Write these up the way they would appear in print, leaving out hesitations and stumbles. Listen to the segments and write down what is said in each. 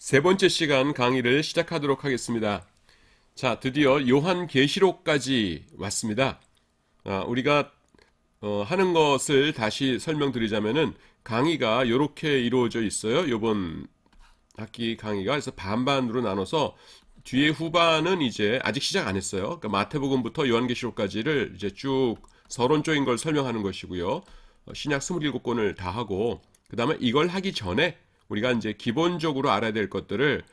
세 번째 시간 강의를 시작하도록 하겠습니다. 자, 드디어 요한계시록까지 왔습니다. 우리가 하는 것을 다시 설명드리자면은 강의가 이렇게 이루어져 있어요. 이번 학기 강의가 그래서 반반으로 나눠서 뒤에 후반은 이제 아직 시작 안 했어요. 그러니까 마태복음부터 요한계시록까지를 이제 쭉 서론적인 걸 설명하는 것이고요. 신약 27권을 다 하고 그다음에 이걸 하기 전에 우리가 이제 기본적으로 알아야 될 것들을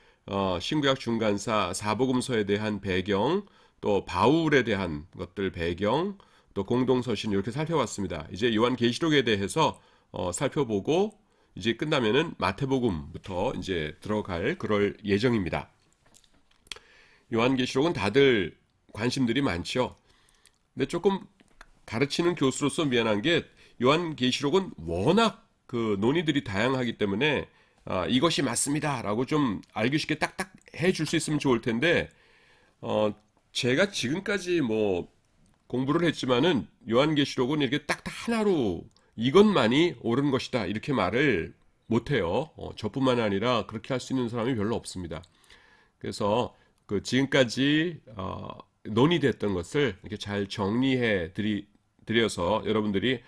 신구약 중간사 사복음서에 대한 배경, 또 바울에 대한 것들 배경, 또 공동서신 이렇게 살펴봤습니다. 이제 요한계시록에 대해서 살펴보고 이제 끝나면은 마태복음부터 이제 들어갈 그럴 예정입니다. 요한계시록은 다들 관심들이 많죠. 근데 조금 가르치는 교수로서 미안한 게 요한계시록은 워낙 그 논의들이 다양하기 때문에 이것이 맞습니다라고 좀 알기 쉽게 딱딱 해줄 수 있으면 좋을 텐데 제가 지금까지 뭐 공부를 했지만은 요한계시록은 이렇게 딱딱 하나로 이것만이 옳은 것이다 이렇게 말을 못해요. 저뿐만 아니라 그렇게 할 수 있는 사람이 별로 없습니다. 그래서 그 지금까지 논의됐던 것을 이렇게 잘 정리해 드려서 여러분들이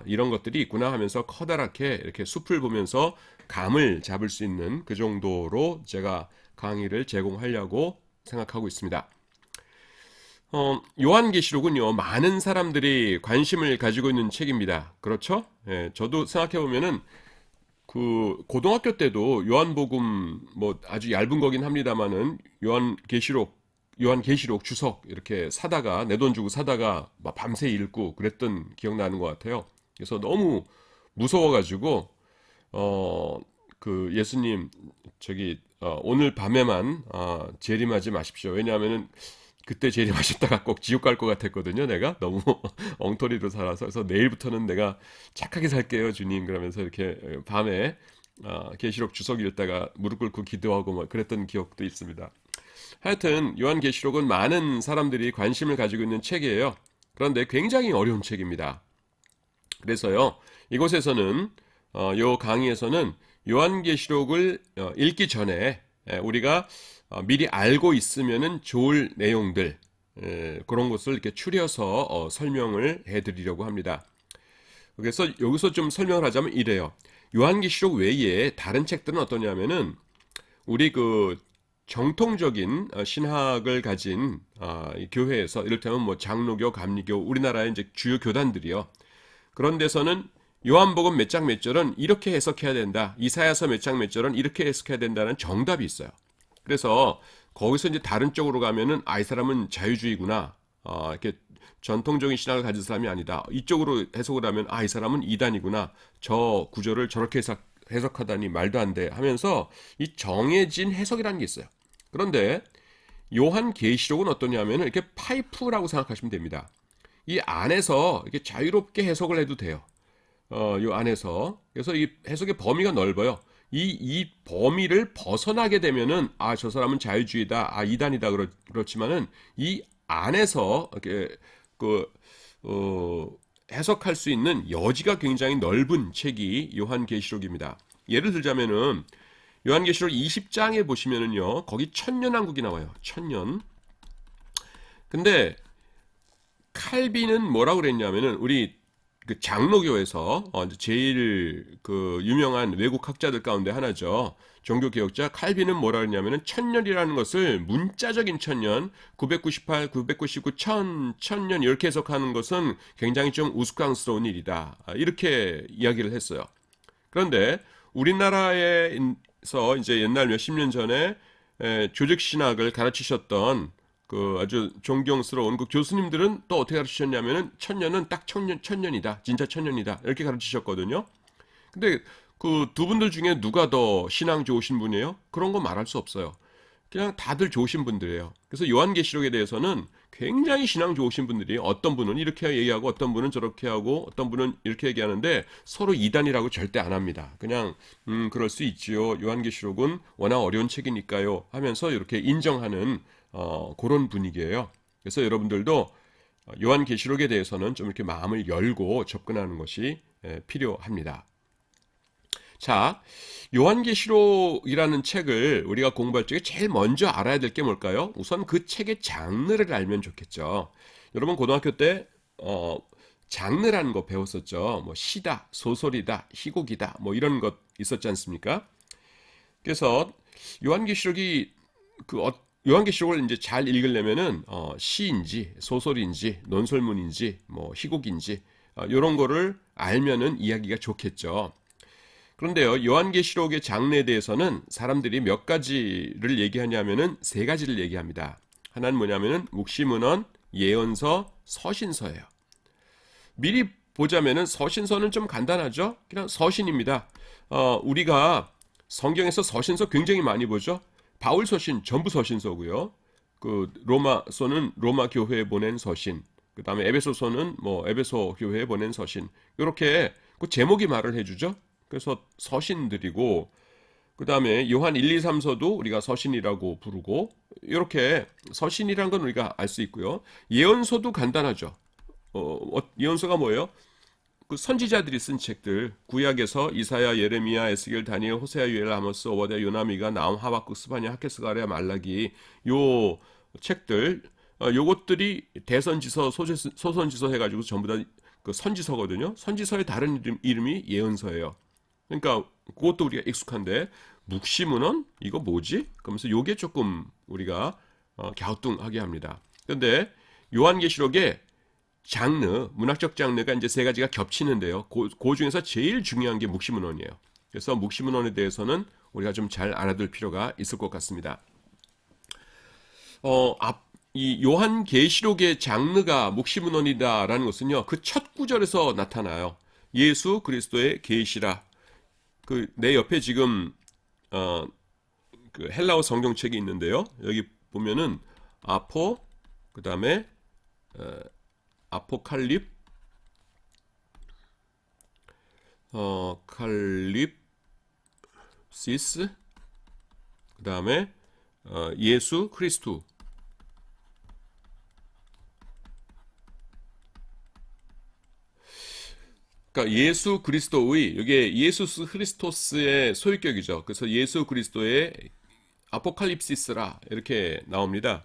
이런 것들이 있구나 하면서 커다랗게 이렇게 숲을 보면서 감을 잡을 수 있는 그 정도로 제가 강의를 제공하려고 생각하고 있습니다. 요한계시록은요, 많은 사람들이 관심을 가지고 있는 책입니다. 그렇죠? 예, 저도 생각해보면은 그 고등학교 때도 요한복음 뭐 아주 얇은 거긴 합니다만은 요한계시록 주석 이렇게 사다가 내 돈 주고 사다가 막 밤새 읽고 그랬던 기억나는 것 같아요. 그래서 너무 무서워가지고 그 예수님 저기 오늘 밤에만 재림하지 마십시오. 왜냐하면은 그때 재림하셨다가 꼭 지옥 갈 것 같았거든요. 내가 너무 엉터리로 살아서 그래서 내일부터는 내가 착하게 살게요, 주님. 그러면서 이렇게 밤에 계시록 주석 읽다가 무릎 꿇고 기도하고 뭐 그랬던 기억도 있습니다. 하여튼 요한계시록은 많은 사람들이 관심을 가지고 있는 책이에요. 그런데 굉장히 어려운 책입니다. 그래서요, 이곳에서는 요 강의에서는 요한계시록을 읽기 전에 우리가 미리 알고 있으면은 좋을 내용들 그런 것을 이렇게 추려서 설명을 해드리려고 합니다. 그래서 여기서 좀 설명을 하자면 이래요. 요한계시록 외에 다른 책들은 어떠냐면은 우리 그 정통적인 신학을 가진 이 교회에서 이를테면 뭐 장로교, 감리교, 우리나라의 이제 주요 교단들이요. 그런 데서는 요한복음 몇 장 몇 절은 이렇게 해석해야 된다. 이사야서 몇 장 몇 절은 이렇게 해석해야 된다는 정답이 있어요. 그래서 거기서 이제 다른 쪽으로 가면은 이 사람은 자유주의구나. 이렇게 전통적인 신학을 가진 사람이 아니다. 이쪽으로 해석을 하면 이 사람은 이단이구나. 저 구절을 저렇게 해석하다니 말도 안 돼 하면서 이 정해진 해석이라는 게 있어요. 그런데 요한계시록은 어떠냐면 이렇게 파이프라고 생각하시면 됩니다. 이 안에서 이렇게 자유롭게 해석을 해도 돼요. 요 안에서. 그래서 이 해석의 범위가 넓어요. 이 범위를 벗어나게 되면은, 저 사람은 자유주의다, 이단이다, 그렇지만은, 이 안에서, 이렇게, 그, 해석할 수 있는 여지가 굉장히 넓은 책이 요한계시록입니다. 예를 들자면은, 요한계시록 20장에 보시면은요, 거기 천년왕국이 나와요. 천년. 근데, 칼빈은 뭐라고 그랬냐면은 우리 그 장로교에서 제일 그 유명한 외국 학자들 가운데 하나죠. 종교개혁자 칼빈은 뭐라 그랬냐면은 천년이라는 것을 문자적인 천년, 998, 999, 천년 이렇게 해석하는 것은 굉장히 좀 우스꽝스러운 일이다. 이렇게 이야기를 했어요. 그런데 우리나라에서 이제 옛날 몇십 년 전에 조직신학을 가르치셨던 그 아주 존경스러운 그 교수님들은 또 어떻게 가르치셨냐면은 천년은 딱 천년이다. 진짜 천년이다. 이렇게 가르치셨거든요. 근데 그 두 분들 중에 누가 더 신앙 좋으신 분이에요? 그런 거 말할 수 없어요. 그냥 다들 좋으신 분들이에요. 그래서 요한계시록에 대해서는 굉장히 신앙 좋으신 분들이 어떤 분은 이렇게 얘기하고 어떤 분은 저렇게 하고 어떤 분은 이렇게 얘기하는데 서로 이단이라고 절대 안 합니다. 그냥 그럴 수 있지요. 요한계시록은 워낙 어려운 책이니까요 하면서 이렇게 인정하는 그런 분위기예요. 그래서 여러분들도 요한계시록에 대해서는 좀 이렇게 마음을 열고 접근하는 것이 필요합니다. 자, 요한계시록이라는 책을 우리가 공부할 적에 제일 먼저 알아야 될 게 뭘까요? 우선 그 책의 장르를 알면 좋겠죠. 여러분 고등학교 때 장르라는 거 배웠었죠. 뭐 시다, 소설이다, 희곡이다, 뭐 이런 것 있었지 않습니까? 그래서 요한계시록이 요한계시록을 이제 잘 읽으려면은 시인지 소설인지 논설문인지 뭐 희곡인지 이런 거를 알면은 이야기가 좋겠죠. 그런데요, 요한계시록의 장르에 대해서는 사람들이 몇 가지를 얘기하냐면은 세 가지를 얘기합니다. 하나는 뭐냐면은 묵시문헌, 예언서, 서신서예요. 미리 보자면은 서신서는 좀 간단하죠? 그냥 서신입니다. 우리가 성경에서 서신서 굉장히 많이 보죠? 바울 서신 전부 서신서고요. 그 로마서는 로마 교회에 보낸 서신. 그다음에 에베소서는 뭐 에베소 교회에 보낸 서신. 이렇게 그 제목이 말을 해주죠. 그래서 서신들이고 그다음에 요한 1, 2, 3서도 우리가 서신이라고 부르고 이렇게 서신이란 건 우리가 알 수 있고요. 예언서도 간단하죠. 예언서가 뭐예요? 그 선지자들이 쓴 책들 구약에서 이사야, 예레미야, 에스겔, 다니엘, 호세아, 유엘, 아모스, 오바댜, 요나미가, 나움, 하박국, 스바냐, 하케스가랴, 말라기 요 책들 요것들이 대선지서, 소선지서 해가지고 전부 다 그 선지서거든요. 선지서의 다른 이름이 예언서예요. 그러니까 그것도 우리가 익숙한데 묵시문헌 이거 뭐지? 그러면서 요게 조금 우리가 갸우뚱하게 합니다. 그런데 요한계시록에 장르, 문학적 장르가 이제 세 가지가 겹치는데요. 그 중에서 제일 중요한 게 묵시문헌이에요. 그래서 묵시문헌에 대해서는 우리가 좀 잘 알아둘 필요가 있을 것 같습니다. 이 요한계시록의 장르가 묵시문헌이다라는 것은요. 그 첫 구절에서 나타나요. 예수 그리스도의 계시라. 그 내 옆에 지금 그 헬라어 성경책이 있는데요. 여기 보면은 아포 그다음에 아포칼립 칼립시스 그다음에 예수 그리스도 그러니까 예수 그리스도의 이게 예수스 크리스토스의 소유격이죠. 그래서 예수 그리스도의 아포칼립시스라 이렇게 나옵니다.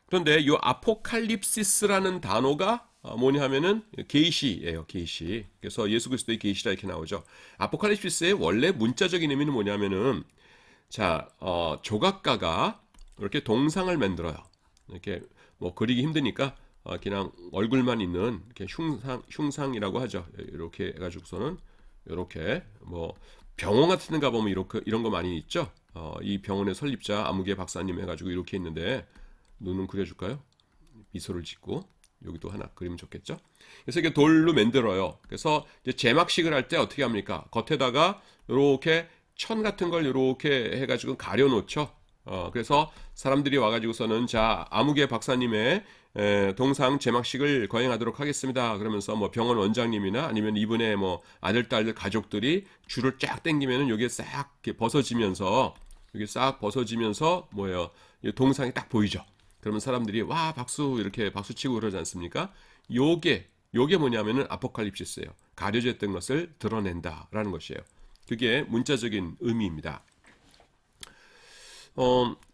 그런데 이 아포칼립시스라는 단어가 뭐냐 하면은 계시예요. 계시. 그래서 예수 그리스도의 계시라 이렇게 나오죠. 아포칼립시스의 원래 문자적인 의미는 뭐냐면은 자, 조각가가 이렇게 동상을 만들어요. 이렇게 뭐 그리기 힘드니까 그냥 얼굴만 있는 이렇게 흉상이라고 하죠. 이렇게 해가지고서는 이렇게 뭐 병원 같은 데 가보면 이렇게 이런 거 많이 있죠. 이 병원의 설립자 아무개 박사님 해가지고 이렇게 있는데 눈은 그려줄까요? 미소를 짓고 여기도 하나 그리면 좋겠죠. 그래서 이게 돌로 만들어요. 그래서 이제 제막식을 할 때 어떻게 합니까? 겉에다가 이렇게 천 같은 걸 이렇게 해가지고 가려놓죠. 그래서 사람들이 와가지고서는 자 아무개 박사님의 동상 제막식을 거행하도록 하겠습니다. 그러면서 뭐 병원 원장님이나 아니면 이분의 뭐 아들 딸들 가족들이 줄을 쫙 당기면은 여기에 싹 벗어지면서 여기 싹 벗어지면서 뭐예요? 동상이 딱 보이죠. 그러면 사람들이 와 박수 이렇게 박수 치고 그러지 않습니까? 요게 뭐냐면은 아포칼립시스예요. 가려져 있던 것을 드러낸다라는 것이에요. 그게 문자적인 의미입니다.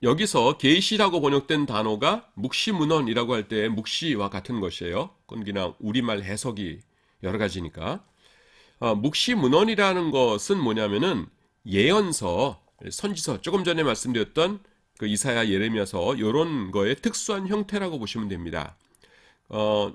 여기서 계시라고 번역된 단어가 묵시문헌이라고 할 때 묵시와 같은 것이에요. 그건 그냥 우리말 해석이 여러 가지니까. 묵시문헌이라는 것은 뭐냐면은 예언서, 선지서, 조금 전에 말씀드렸던 그 이사야, 예레미야서 이런 거의 특수한 형태라고 보시면 됩니다.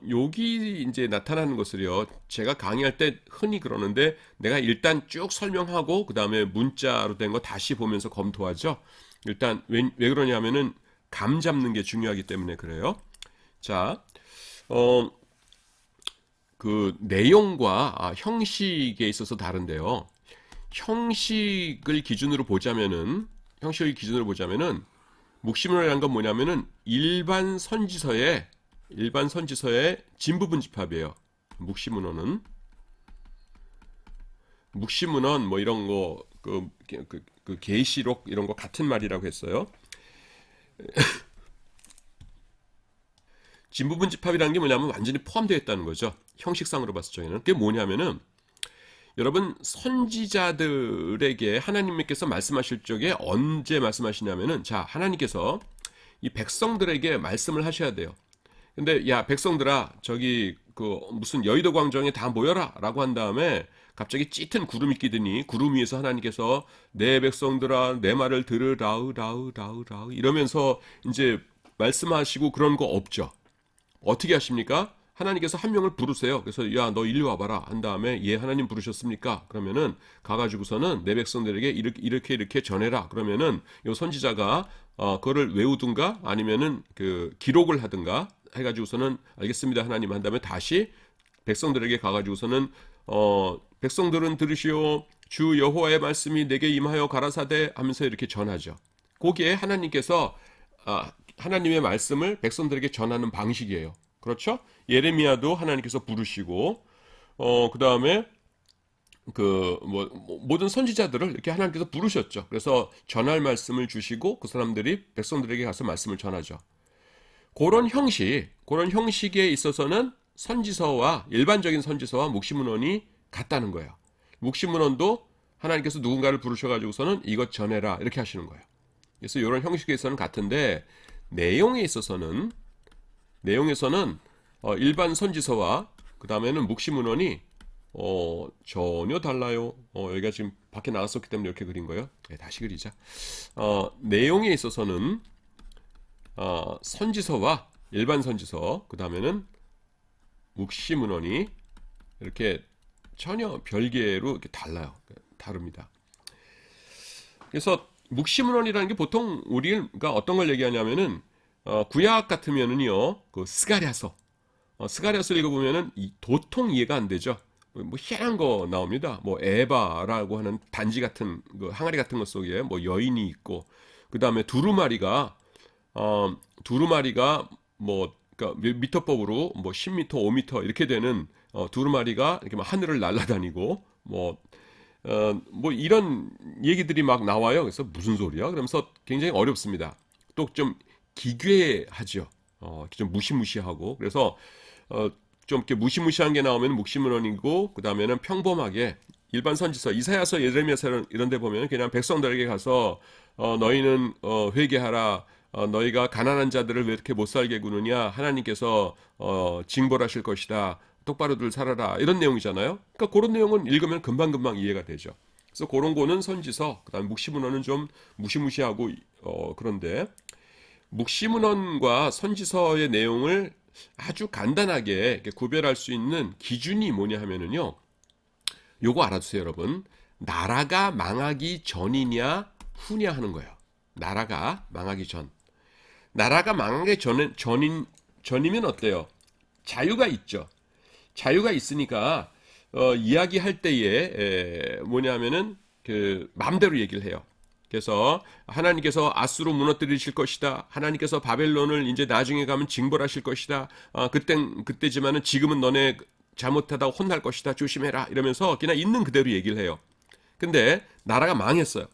여기 이제 나타나는 것을요. 제가 강의할 때 흔히 그러는데 내가 일단 쭉 설명하고 그 다음에 문자로 된 거 다시 보면서 검토하죠. 일단 왜 그러냐면은 감 잡는 게 중요하기 때문에 그래요. 자, 그 내용과 형식에 있어서 다른데요. 형식을 기준으로 보자면은 묵시문헌이라는 건 뭐냐면은 일반 선지서의 진부분집합이에요. 묵시문헌은 뭐 이런 거 그 계시록 이런 거 같은 말이라고 했어요. 진부분집합이라는 게 뭐냐면 완전히 포함되어 있다는 거죠. 형식상으로 봤을 적에는 그게 뭐냐면은 여러분 선지자들에게 하나님께서 말씀하실 적에 언제 말씀하시냐면은 자 하나님께서 이 백성들에게 말씀을 하셔야 돼요. 근데 야 백성들아 저기 그 무슨 여의도 광장에 다 모여라라고 한 다음에 갑자기 짙은 구름이 끼더니 구름 위에서 하나님께서 내 백성들아 내 말을 들으라으라으라으라으 이러면서 이제 말씀하시고 그런 거 없죠. 어떻게 하십니까? 하나님께서 한 명을 부르세요. 그래서 야 너 일리 와봐라 한 다음에 예 하나님 부르셨습니까? 그러면은 가가지고서는 내 백성들에게 이렇게 전해라. 그러면은 요 선지자가 그거를 외우든가 아니면은 그 기록을 하든가 해가지고서는 알겠습니다 하나님 한 다음에 다시 백성들에게 가가지고서는 백성들은 들으시오 주 여호와의 말씀이 내게 임하여 가라사대 하면서 이렇게 전하죠. 거기에 하나님께서 하나님의 말씀을 백성들에게 전하는 방식이에요. 그렇죠? 예레미야도 하나님께서 부르시고 그 다음에 그 모든 선지자들을 이렇게 하나님께서 부르셨죠. 그래서 전할 말씀을 주시고 그 사람들이 백성들에게 가서 말씀을 전하죠. 그런 형식에 있어서는 선지서와 일반적인 선지서와 묵시문헌이 같다는 거예요. 묵시문헌도 하나님께서 누군가를 부르셔가지고서는 이것 전해라 이렇게 하시는 거예요. 그래서 이런 형식에서는 같은데 내용에서는 일반 선지서와 그 다음에는 묵시문헌이 전혀 달라요. 여기가 지금 밖에 나갔었기 때문에 이렇게 그린 거예요. 네, 다시 그리자. 내용에 있어서는 선지서와 일반 선지서 그 다음에는 묵시문헌이 이렇게 전혀 별개로 이렇게 다릅니다. 그래서 묵시문헌이라는 게 보통 우리가 어떤 걸 얘기하냐면은 구약 같으면은요 그 스가랴서를 읽어보면은 도통 이해가 안 되죠. 뭐 희한한 거 나옵니다. 뭐 에바라고 하는 단지 같은 그 항아리 같은 것 속에 뭐 여인이 있고 그 다음에 두루마리가 뭐 그러니까 미터법으로 뭐 10m, 5m 이렇게 되는 두루마리가 이렇게 막 하늘을 날아다니고 뭐 이런 얘기들이 막 나와요. 그래서 무슨 소리야? 그러면서 굉장히 어렵습니다. 또 좀 기괴하죠. 좀 무시무시하고 그래서 좀 이렇게 무시무시한 게 나오면 묵시문헌이고 그 다음에는 평범하게 일반 선지서 이사야서 예레미야서 이런 데 보면 그냥 백성들에게 가서 너희는 회개하라 너희가 가난한 자들을 왜 이렇게 못 살게 구느냐 하나님께서 징벌하실 것이다 똑바로들 살아라 이런 내용이잖아요. 그러니까 그런 내용은 읽으면 금방금방 이해가 되죠. 그래서 그런 거는 선지서 그다음 묵시문헌은 좀 무시무시하고 그런데 묵시문헌과 선지서의 내용을 아주 간단하게 구별할 수 있는 기준이 뭐냐 하면은요. 요거 알아두세요, 여러분. 나라가 망하기 전이냐 후냐 하는 거예요. 나라가 망하기 전. 나라가 망하기 전이면 어때요? 자유가 있죠. 자유가 있으니까 이야기할 때에 뭐냐면은 그 마음대로 얘기를 해요. 그래서 하나님께서 아수로 무너뜨리실 것이다. 하나님께서 바벨론을 이제 나중에 가면 징벌하실 것이다. 그때지만은 지금은 너네 잘못하다가 혼날 것이다. 조심해라. 이러면서 그냥 있는 그대로 얘기를 해요. 근데 나라가 망했어요.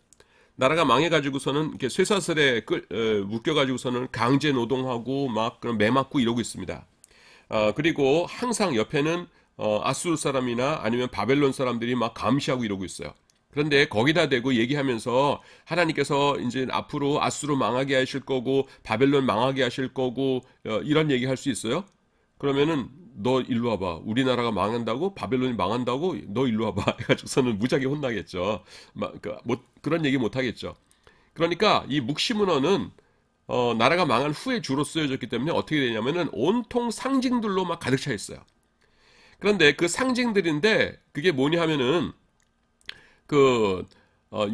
나라가 망해가지고서는 이렇게 쇠사슬에 묶여가지고서는 강제 노동하고 막 그런 매 맞고 이러고 있습니다. 그리고 항상 옆에는 아수르 사람이나 아니면 바벨론 사람들이 막 감시하고 이러고 있어요. 그런데 거기다 대고 얘기하면서 하나님께서 이제 앞으로 아수르 망하게 하실 거고 바벨론 망하게 하실 거고 이런 얘기 할 수 있어요? 그러면은 너 일로 와봐. 우리나라가 망한다고 바벨론이 망한다고 너 일로 와봐. 해가지고서는 무지하게 혼나겠죠. 그런 얘기 못 하겠죠. 그러니까 이 묵시문헌은 나라가 망한 후에 주로 쓰여졌기 때문에 어떻게 되냐면은 온통 상징들로 막 가득 차 있어요. 그런데 그 상징들인데 그게 뭐냐 하면은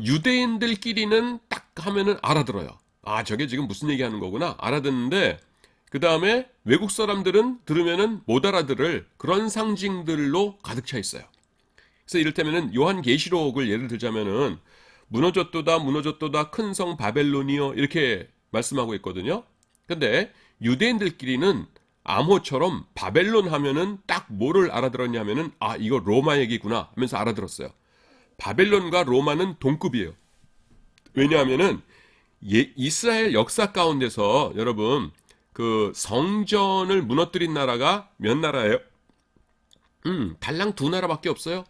유대인들끼리는 딱 하면은 알아들어요. 아, 저게 지금 무슨 얘기하는 거구나. 알아듣는데 그 다음에 외국 사람들은 들으면은 못 알아들을 그런 상징들로 가득 차 있어요. 그래서 이를테면은 요한계시록을 예를 들자면은 무너졌도다 큰 성 바벨론이요 이렇게 말씀하고 있거든요. 근데 유대인들끼리는 암호처럼 바벨론 하면은 딱 뭐를 알아들었냐 하면은 아 이거 로마 얘기구나 하면서 알아들었어요. 바벨론과 로마는 동급이에요. 왜냐하면은 이스라엘 역사 가운데서 여러분 그 성전을 무너뜨린 나라가 몇 나라예요? 달랑 두 나라밖에 없어요.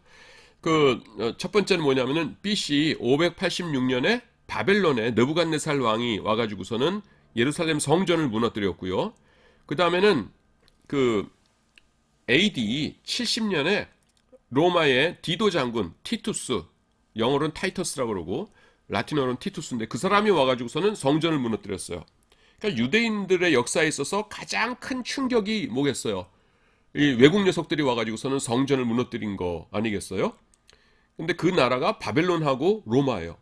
첫 번째는 뭐냐면은 BC 586년에 바벨론에 느부갓네살 왕이 와가지고서는 예루살렘 성전을 무너뜨렸고요. 그 다음에는 그 AD 70년에 로마의 디도 장군 티투스, 영어로는 타이터스라고 그러고 라틴어로는 티투스인데 그 사람이 와가지고서는 성전을 무너뜨렸어요. 그러니까 유대인들의 역사에 있어서 가장 큰 충격이 뭐겠어요? 이 외국 녀석들이 와가지고서는 성전을 무너뜨린 거 아니겠어요? 근데 그 나라가 바벨론하고 로마예요.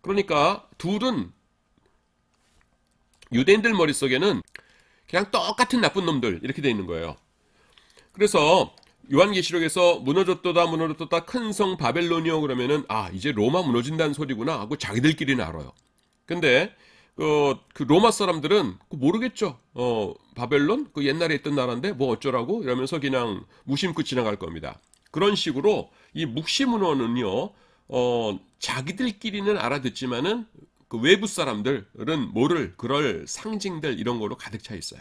그러니까 둘은 유대인들 머릿속에는 그냥 똑같은 나쁜 놈들 이렇게 돼 있는 거예요. 그래서 요한계시록에서 무너졌도다 큰 성 바벨론이요 그러면은 이제 로마 무너진다는 소리구나 하고 자기들끼리는 알아요. 근데 그 로마 사람들은 모르겠죠. 바벨론 그 옛날에 있던 나라인데 뭐 어쩌라고 이러면서 그냥 무심코 지나갈 겁니다. 그런 식으로 이 묵시문헌은요 자기들끼리는 알아듣지만은 그 외부 사람들은 모를 그럴 상징들 이런 거로 가득 차 있어요.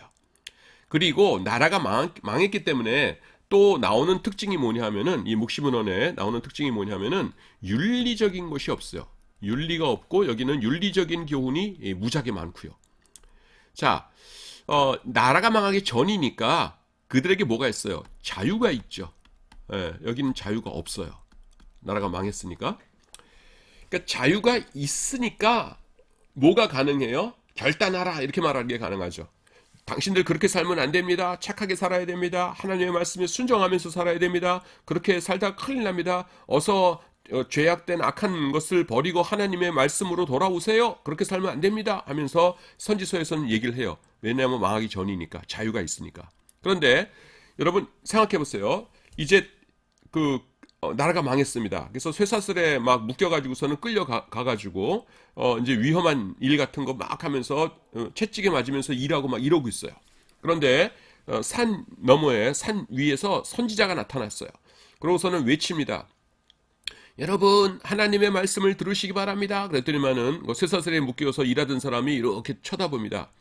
그리고 나라가 망했기 때문에 또 나오는 특징이 뭐냐 하면은 이 묵시문헌에 나오는 특징이 뭐냐 하면은 윤리적인 것이 없어요. 윤리가 없고 여기는 윤리적인 교훈이 무지하게 많고요. 자, 나라가 망하기 전이니까 그들에게 뭐가 있어요? 자유가 있죠. 여기는 자유가 없어요. 나라가 망했으니까. 그러니까 자유가 있으니까 뭐가 가능해요? 결단하라 이렇게 말하는 게 가능하죠. 당신들 그렇게 살면 안 됩니다. 착하게 살아야 됩니다. 하나님의 말씀에 순종하면서 살아야 됩니다. 그렇게 살다 큰일 납니다. 어서 죄악된 악한 것을 버리고 하나님의 말씀으로 돌아오세요. 그렇게 살면 안 됩니다. 하면서 선지서에서는 얘기를 해요. 왜냐하면 망하기 전이니까. 자유가 있으니까. 그런데 여러분 생각해 보세요. 이제 나라가 망했습니다. 그래서 쇠사슬에 막 묶여가지고서는 끌려가가지고 이제 위험한 일 같은 거 막 하면서 채찍에 맞으면서 일하고 막 이러고 있어요. 그런데 산 너머에 산 위에서 선지자가 나타났어요. 그러고서는 외칩니다. 여러분 하나님의 말씀을 들으시기 바랍니다. 그랬더니만은 쇠사슬에 묶여서 일하던 사람이 이렇게 쳐다봅니다.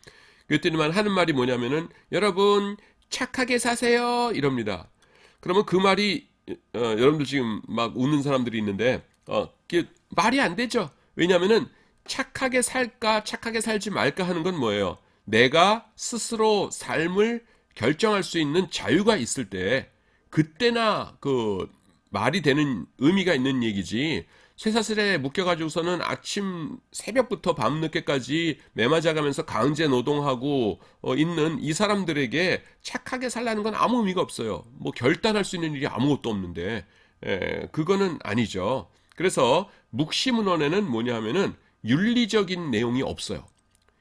그랬더니만 하는 말이 뭐냐면은 여러분 착하게 사세요 이럽니다. 그러면 그 말이 여러분들 지금 막 웃는 사람들이 있는데 그게 말이 안 되죠. 왜냐하면은 착하게 살까 착하게 살지 말까 하는 건 뭐예요? 내가 스스로 삶을 결정할 수 있는 자유가 있을 때 그때나 말이 되는 의미가 있는 얘기지. 쇠사슬에 묶여가지고서는 아침 새벽부터 밤늦게까지 매맞아가면서 강제 노동하고 있는 이 사람들에게 착하게 살라는 건 아무 의미가 없어요. 뭐 결단할 수 있는 일이 아무것도 없는데 그거는 아니죠. 그래서 묵시문헌에는 뭐냐 하면은 윤리적인 내용이 없어요.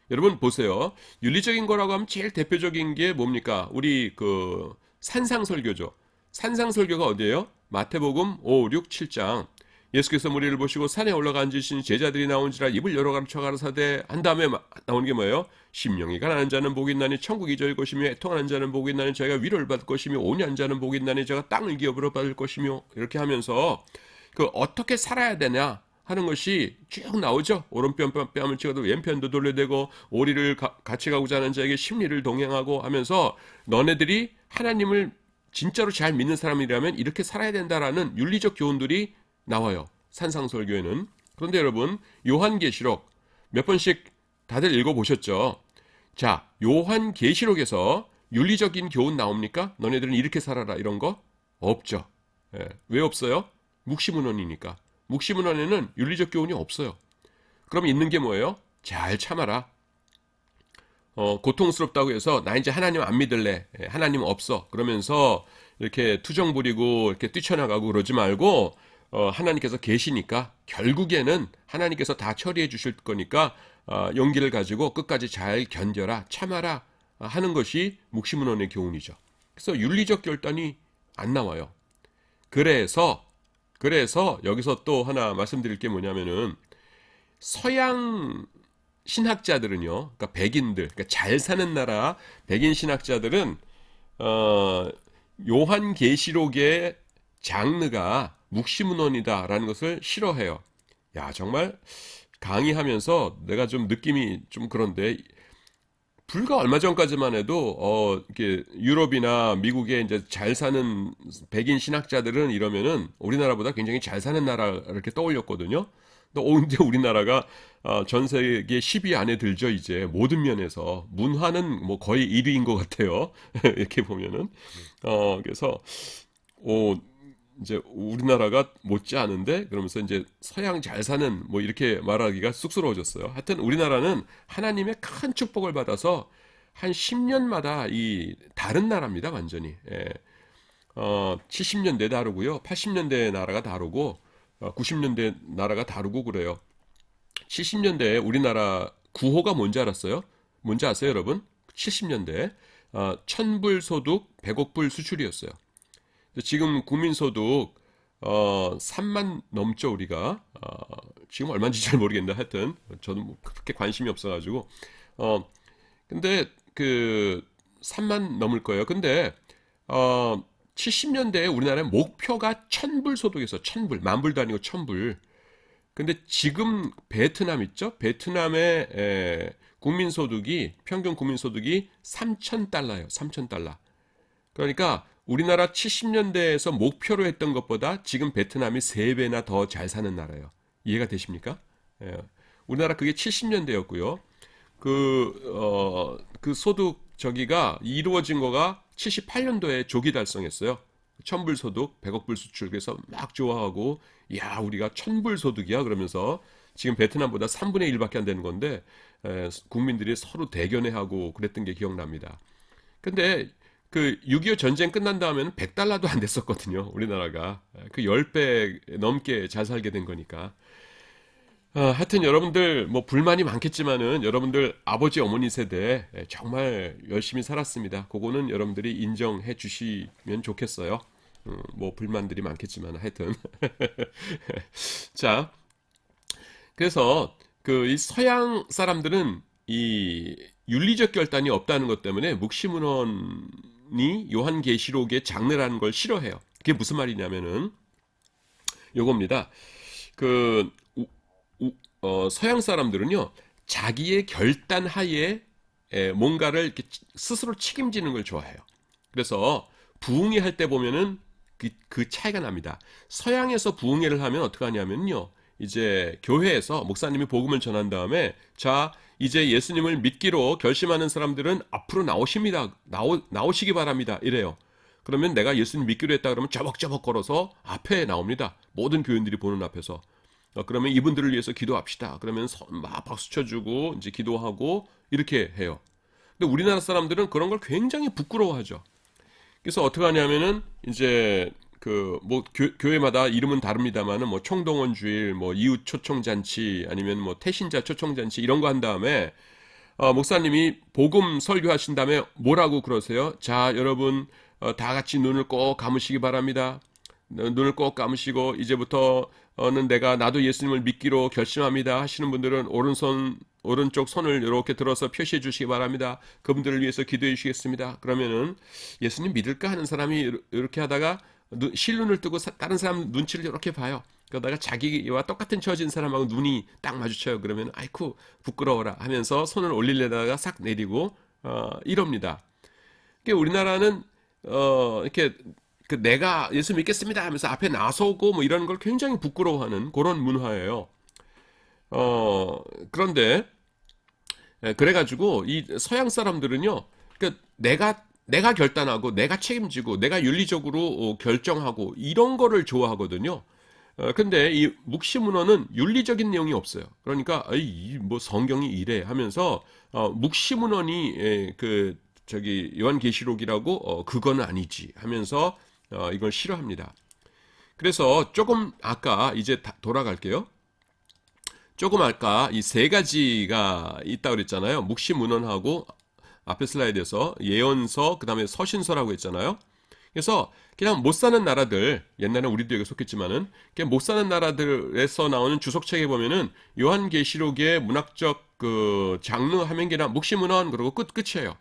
여러분 보세요. 윤리적인 거라고 하면 제일 대표적인 게 뭡니까? 우리 산상설교죠. 산상설교가 어디예요? 마태복음 5, 6, 7장. 예수께서 무리를 보시고 산에 올라가 앉으신 제자들이 나온지라 입을 열어 가르쳐 가라사대 한 다음에 나오는 게 뭐예요? 심령이 가난한 자는 복이 있나니 천국이 저희 것이며 애통하는 자는 복이 있나니 저희가 위로를 받을 것이며 온유한 자는 복이 있나니 저희가 땅을 기업으로 받을 것이며 이렇게 하면서 어떻게 살아야 되냐 하는 것이 쭉 나오죠. 오른뺨을 찍어도 왼편도 돌려대고 오리를 같이 가고자 하는 자에게 심리를 동행하고 하면서 너네들이 하나님을 진짜로 잘 믿는 사람이라면 이렇게 살아야 된다라는 윤리적 교훈들이 나와요. 산상설교에는. 그런데 여러분 요한계시록 몇 번씩 다들 읽어보셨죠? 자, 요한계시록에서 윤리적인 교훈 나옵니까? 너네들은 이렇게 살아라 이런 거? 없죠. 왜 없어요? 묵시문헌이니까. 묵시문헌에는 윤리적 교훈이 없어요. 그럼 있는 게 뭐예요? 잘 참아라. 고통스럽다고 해서 나 이제 하나님 안 믿을래. 하나님 없어. 그러면서 이렇게 투정 부리고 이렇게 뛰쳐나가고 그러지 말고 하나님께서 계시니까 결국에는 하나님께서 다 처리해 주실 거니까 용기를 가지고 끝까지 잘 견뎌라, 참아라 하는 것이 묵시문헌의 교훈이죠. 그래서 윤리적 결단이 안 나와요. 그래서 여기서 또 하나 말씀드릴 게 뭐냐면은 서양 신학자들은요, 그러니까 백인들, 그러니까 잘 사는 나라 백인 신학자들은 요한계시록의 장르가 묵시문헌이다라는 것을 싫어해요. 야, 정말 강의하면서 내가 좀 느낌이 좀 그런데 불과 얼마 전까지만 해도 이렇게 유럽이나 미국에 이제 잘 사는 백인 신학자들은 이러면은 우리나라보다 굉장히 잘 사는 나라 이렇게 떠올렸거든요. 근데 우리나라가 전 세계 10위 안에 들죠. 이제 모든 면에서 문화는 뭐 거의 1위인 것 같아요. 이렇게 보면은 그래서 어, 이제 우리나라가 못지 않은데 그러면서 이제 서양 잘 사는 뭐 이렇게 말하기가 쑥스러워졌어요. 하여튼 우리나라는 하나님의 큰 축복을 받아서 한 10년마다 이 다른 나라입니다, 완전히. 예. 70년대 다르고요. 80년대 나라가 다르고 90년대 나라가 다르고 그래요. 70년대에 우리나라 구호가 뭔지 알았어요? 뭔지 아세요, 여러분? 70년대 1000불 소득 100억 불 수출이었어요. 지금 국민소득 3만 넘죠 우리가. 지금 얼마인지 잘 모르겠는데 하여튼 저는 뭐 그렇게 관심이 없어가지고 근데 그 3만 넘을 거예요. 근데 70년대에 우리나라의 목표가 1000불 소득에서 1000불, 만불도 아니고 1000불. 근데 지금 베트남 있죠? 베트남의 국민소득이 평균 국민소득이 3,000달러예요. 3,000달러. 그러니까 우리나라 70년대에서 목표로 했던 것보다 지금 베트남이 3배나 더 잘 사는 나라예요. 이해가 되십니까? 예. 우리나라 그게 70년대였고요. 그 소득 저기가 이루어진 거가 78년도에 조기 달성했어요. 1000불 소득, 100억 불 수출. 그래서 막 좋아하고, 야, 우리가 1000불 소득이야. 그러면서 지금 베트남보다 3분의 1밖에 안 되는 건데, 국민들이 서로 대견해하고 그랬던 게 기억납니다. 근데 그 6.25 전쟁 끝난 다음에는 100달러도 안 됐었거든요. 우리나라가. 그 10배 넘게 잘 살게 된 거니까. 하여튼 여러분들 뭐 불만이 많겠지만은 여러분들 아버지 어머니 세대 정말 열심히 살았습니다. 그거는 여러분들이 인정해 주시면 좋겠어요. 뭐 불만들이 많겠지만 하여튼 자 그래서 그 이 서양 사람들은 이 윤리적 결단이 없다는 것 때문에 묵시문헌이 요한계시록의 장르라는 걸 싫어해요. 그게 무슨 말이냐면은 요겁니다. 그 서양 사람들은요 자기의 결단 하에 뭔가를 이렇게 스스로 책임지는 걸 좋아해요. 그래서 부흥회 할 때 보면은 그 차이가 납니다. 서양에서 부흥회를 하면 어떻게 하냐면요 이제 교회에서 목사님이 복음을 전한 다음에 자 이제 예수님을 믿기로 결심하는 사람들은 앞으로 나오십니다. 나오시기 바랍니다. 이래요. 그러면 내가 예수님 믿기로 했다 그러면 저벅저벅 걸어서 앞에 나옵니다. 모든 교인들이 보는 앞에서. 그러면 이분들을 위해서 기도합시다. 그러면 막 박수 쳐주고 이제 기도하고 이렇게 해요. 근데 우리나라 사람들은 그런 걸 굉장히 부끄러워하죠. 그래서 어떻게 하냐면은 이제 그 뭐 교회마다 이름은 다릅니다만은 뭐 총동원 주일, 뭐 이웃 초청 잔치 아니면 뭐 태신자 초청 잔치 이런 거 한 다음에 목사님이 복음 설교하신 다음에 뭐라고 그러세요? 자, 여러분 다 같이 눈을 꼭 감으시기 바랍니다. 눈을 꼭 감으시고 이제부터는 나도 예수님을 믿기로 결심합니다 하시는 분들은 오른쪽 손을 이렇게 들어서 표시해 주시기 바랍니다. 그분들을 위해서 기도해 주시겠습니다. 그러면은 예수님 믿을까 하는 사람이 이렇게 하다가 실눈을 뜨고 다른 사람 눈치를 이렇게 봐요. 그러다가 자기와 똑같은 처진 사람하고 눈이 딱 마주쳐요. 그러면 아이쿠 부끄러워라 하면서 손을 올리려다가 싹 내리고 이럽니다. 그러니까 우리나라는 이렇게 내가 예수 믿겠습니다 하면서 앞에 나서고 뭐 이런 걸 굉장히 부끄러워하는 그런 문화예요. 그런데 그래가지고 이 서양 사람들은요, 그러니까 내가 결단하고 내가 책임지고 내가 윤리적으로 결정하고 이런 거를 좋아하거든요. 근데 이 묵시문헌은 윤리적인 내용이 없어요. 그러니까 뭐 성경이 이래 하면서 묵시문헌이 그 저기 요한계시록이라고 그거는 아니지 하면서 이걸 싫어합니다. 그래서 조금 아까 이제 돌아갈게요. 조금 아까 이 세 가지가 있다고 그랬잖아요. 묵시문헌하고 앞에 슬라이드에서 예언서, 그 다음에 서신서라고 했잖아요. 그래서 그냥 못 사는 나라들, 옛날에 우리도 여기 속했지만은 그냥 못 사는 나라들에서 나오는 주석책에 보면은 요한계시록의 문학적 그 장르 하면 그냥 묵시문헌 그러고 끝이에요.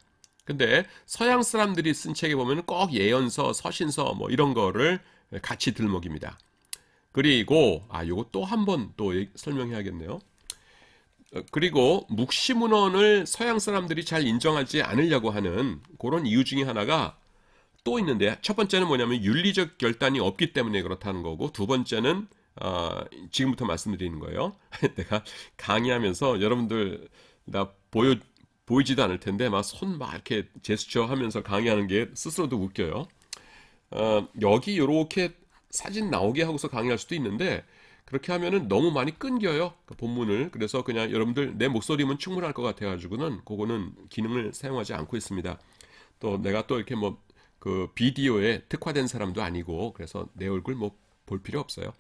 근데 서양 사람들이 쓴 책에 보면은 꼭 예언서, 서신서 뭐 이런 거를 같이 들먹입니다. 그리고 요거 또 한 번 또 설명해야겠네요. 그리고 묵시문헌을 서양 사람들이 잘 인정하지 않으려고 하는 그런 이유 중에 하나가 또 있는데, 첫 번째는 뭐냐면 윤리적 결단이 없기 때문에 그렇다는 거고, 두 번째는 지금부터 말씀드리는 거예요. 내가 강의하면서 여러분들 나 보이지도 않을 텐데 막 손 막 이렇게 제스처 하면서 강의하는 게 스스로도 웃겨요. 여기 이렇게 사진 나오게 하고서 강의할 수도 있는데, 그렇게 하면은 너무 많이 끊겨요, 그 본문을. 그래서 그냥 여러분들 내 목소리면 충분할 것 같아가지고는 그거는 기능을 사용하지 않고 있습니다. 또 내가 또 이렇게 뭐 그 비디오에 특화된 사람도 아니고, 그래서 내 얼굴 뭐 볼 필요 없어요.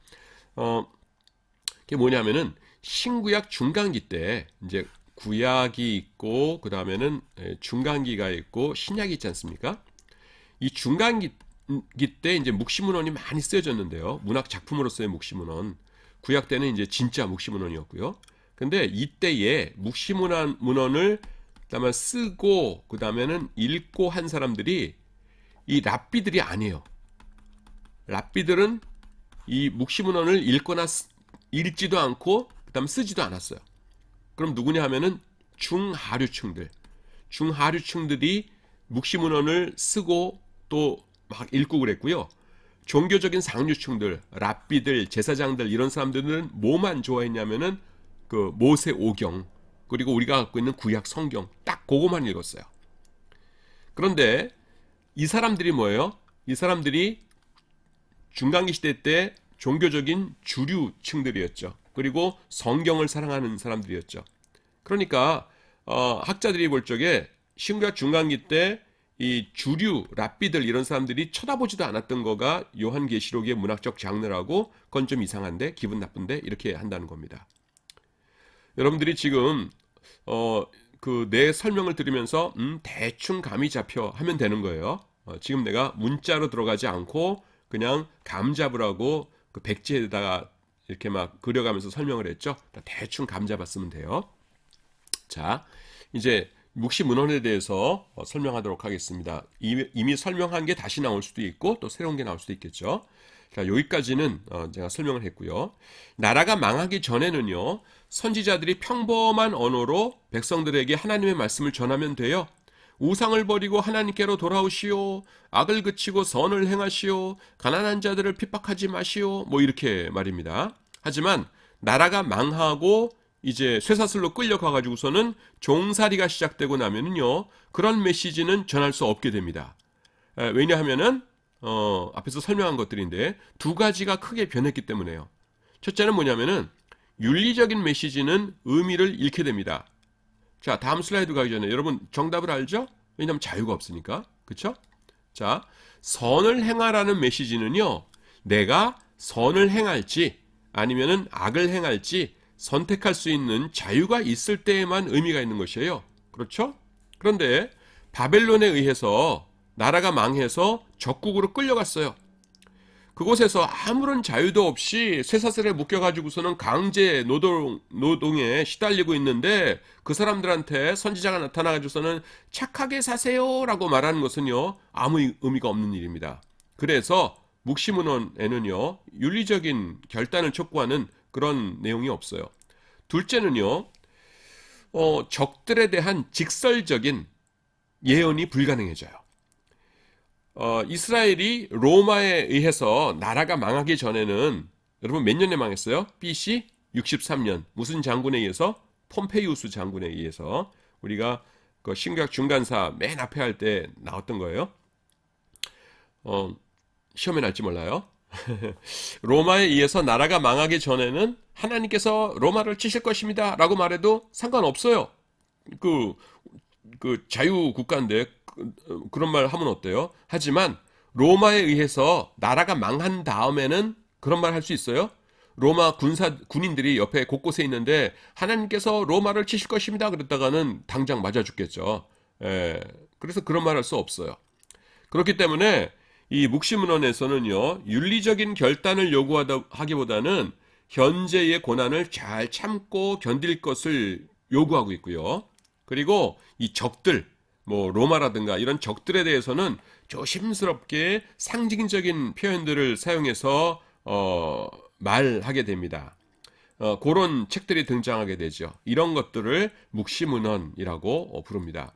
그게 뭐냐면은 신구약 중간기 때 이제 구약이 있고, 그 다음에는 중간기가 있고 신약이 있지 않습니까? 이 중간기 때 이제 묵시문헌이 많이 쓰여졌는데요. 문학 작품으로서의 묵시문헌. 구약 때는 이제 진짜 묵시문헌이었고요. 근데 이때에 묵시문헌을 그다음에 쓰고 그 다음에는 읽고 한 사람들이 이 랍비들이 아니에요. 랍비들은 이 묵시문헌을 읽거나 읽지도 않고 그다음 쓰지도 않았어요. 그럼 누구냐 하면은 중하류층들이 묵시문헌을 쓰고 또 막 읽고 그랬고요. 종교적인 상류층들, 랍비들, 제사장들 이런 사람들은 뭐만 좋아했냐면은 그 모세 오경, 그리고 우리가 갖고 있는 구약 성경, 딱 그거만 읽었어요. 그런데 이 사람들이 뭐예요? 이 사람들이 중간기 시대 때 종교적인 주류층들이었죠. 그리고 성경을 사랑하는 사람들이었죠. 그러니까 학자들이 볼 적에 신구약 중간기 때 이 주류 랍비들 이런 사람들이 쳐다보지도 않았던 거가 요한계시록의 문학적 장르라고, 그건 좀 이상한데, 기분 나쁜데 이렇게 한다는 겁니다. 여러분들이 지금 그 내 설명을 들으면서 대충 감이 잡혀 하면 되는 거예요. 지금 내가 문자로 들어가지 않고 그냥 감 잡으라고 그 백지에다가 이렇게 막 그려가면서 설명을 했죠. 대충 감 잡았으면 돼요. 자, 이제 묵시문헌에 대해서 설명하도록 하겠습니다. 이미 설명한 게 다시 나올 수도 있고 또 새로운 게 나올 수도 있겠죠. 자, 여기까지는 제가 설명을 했고요. 나라가 망하기 전에는요, 선지자들이 평범한 언어로 백성들에게 하나님의 말씀을 전하면 돼요. 우상을 버리고 하나님께로 돌아오시오. 악을 그치고 선을 행하시오. 가난한 자들을 핍박하지 마시오. 뭐 이렇게 말입니다. 하지만 나라가 망하고 이제 쇠사슬로 끌려가가지고서는 종살이가 시작되고 나면은요, 그런 메시지는 전할 수 없게 됩니다. 왜냐하면은 앞에서 설명한 것들인데 두 가지가 크게 변했기 때문에요. 첫째는 뭐냐면은 윤리적인 메시지는 의미를 잃게 됩니다. 자, 다음 슬라이드 가기 전에 여러분 정답을 알죠? 왜냐하면 자유가 없으니까. 그쵸? 자, 선을 행하라는 메시지는요, 내가 선을 행할지 아니면은 악을 행할지 선택할 수 있는 자유가 있을 때에만 의미가 있는 것이에요. 그렇죠? 그런데 바벨론에 의해서 나라가 망해서 적국으로 끌려갔어요. 그곳에서 아무런 자유도 없이 쇠사슬에 묶여가지고서는 강제 노동에 시달리고 있는데, 그 사람들한테 선지자가 나타나가지고서는 착하게 사세요라고 말하는 것은요, 아무 의미가 없는 일입니다. 그래서 묵시문헌에는요, 윤리적인 결단을 촉구하는 그런 내용이 없어요. 둘째는요, 적들에 대한 직설적인 예언이 불가능해져요. 이스라엘이 로마에 의해서 나라가 망하기 전에는, 여러분 몇 년에 망했어요? BC 63년. 무슨 장군에 의해서? 폼페이우스 장군에 의해서. 우리가 그 신구약 중간사 맨 앞에 할 때 나왔던 거예요. 시험에 날지 몰라요. 로마에 의해서 나라가 망하기 전에는 하나님께서 로마를 치실 것입니다 라고 말해도 상관없어요. 그 자유 국가인데 그런 말 하면 어때요? 하지만 로마에 의해서 나라가 망한 다음에는 그런 말 할 수 있어요? 로마 군인들이 옆에 곳곳에 있는데 하나님께서 로마를 치실 것입니다 그랬다가는 당장 맞아 죽겠죠. 그래서 그런 말 할 수 없어요. 그렇기 때문에 이 묵시문헌에서는요, 윤리적인 결단을 요구하기보다는 현재의 고난을 잘 참고 견딜 것을 요구하고 있고요. 그리고 이 적들, 뭐 로마라든가 이런 적들에 대해서는 조심스럽게 상징적인 표현들을 사용해서 말하게 됩니다. 그런 책들이 등장하게 되죠. 이런 것들을 묵시문헌이라고 부릅니다.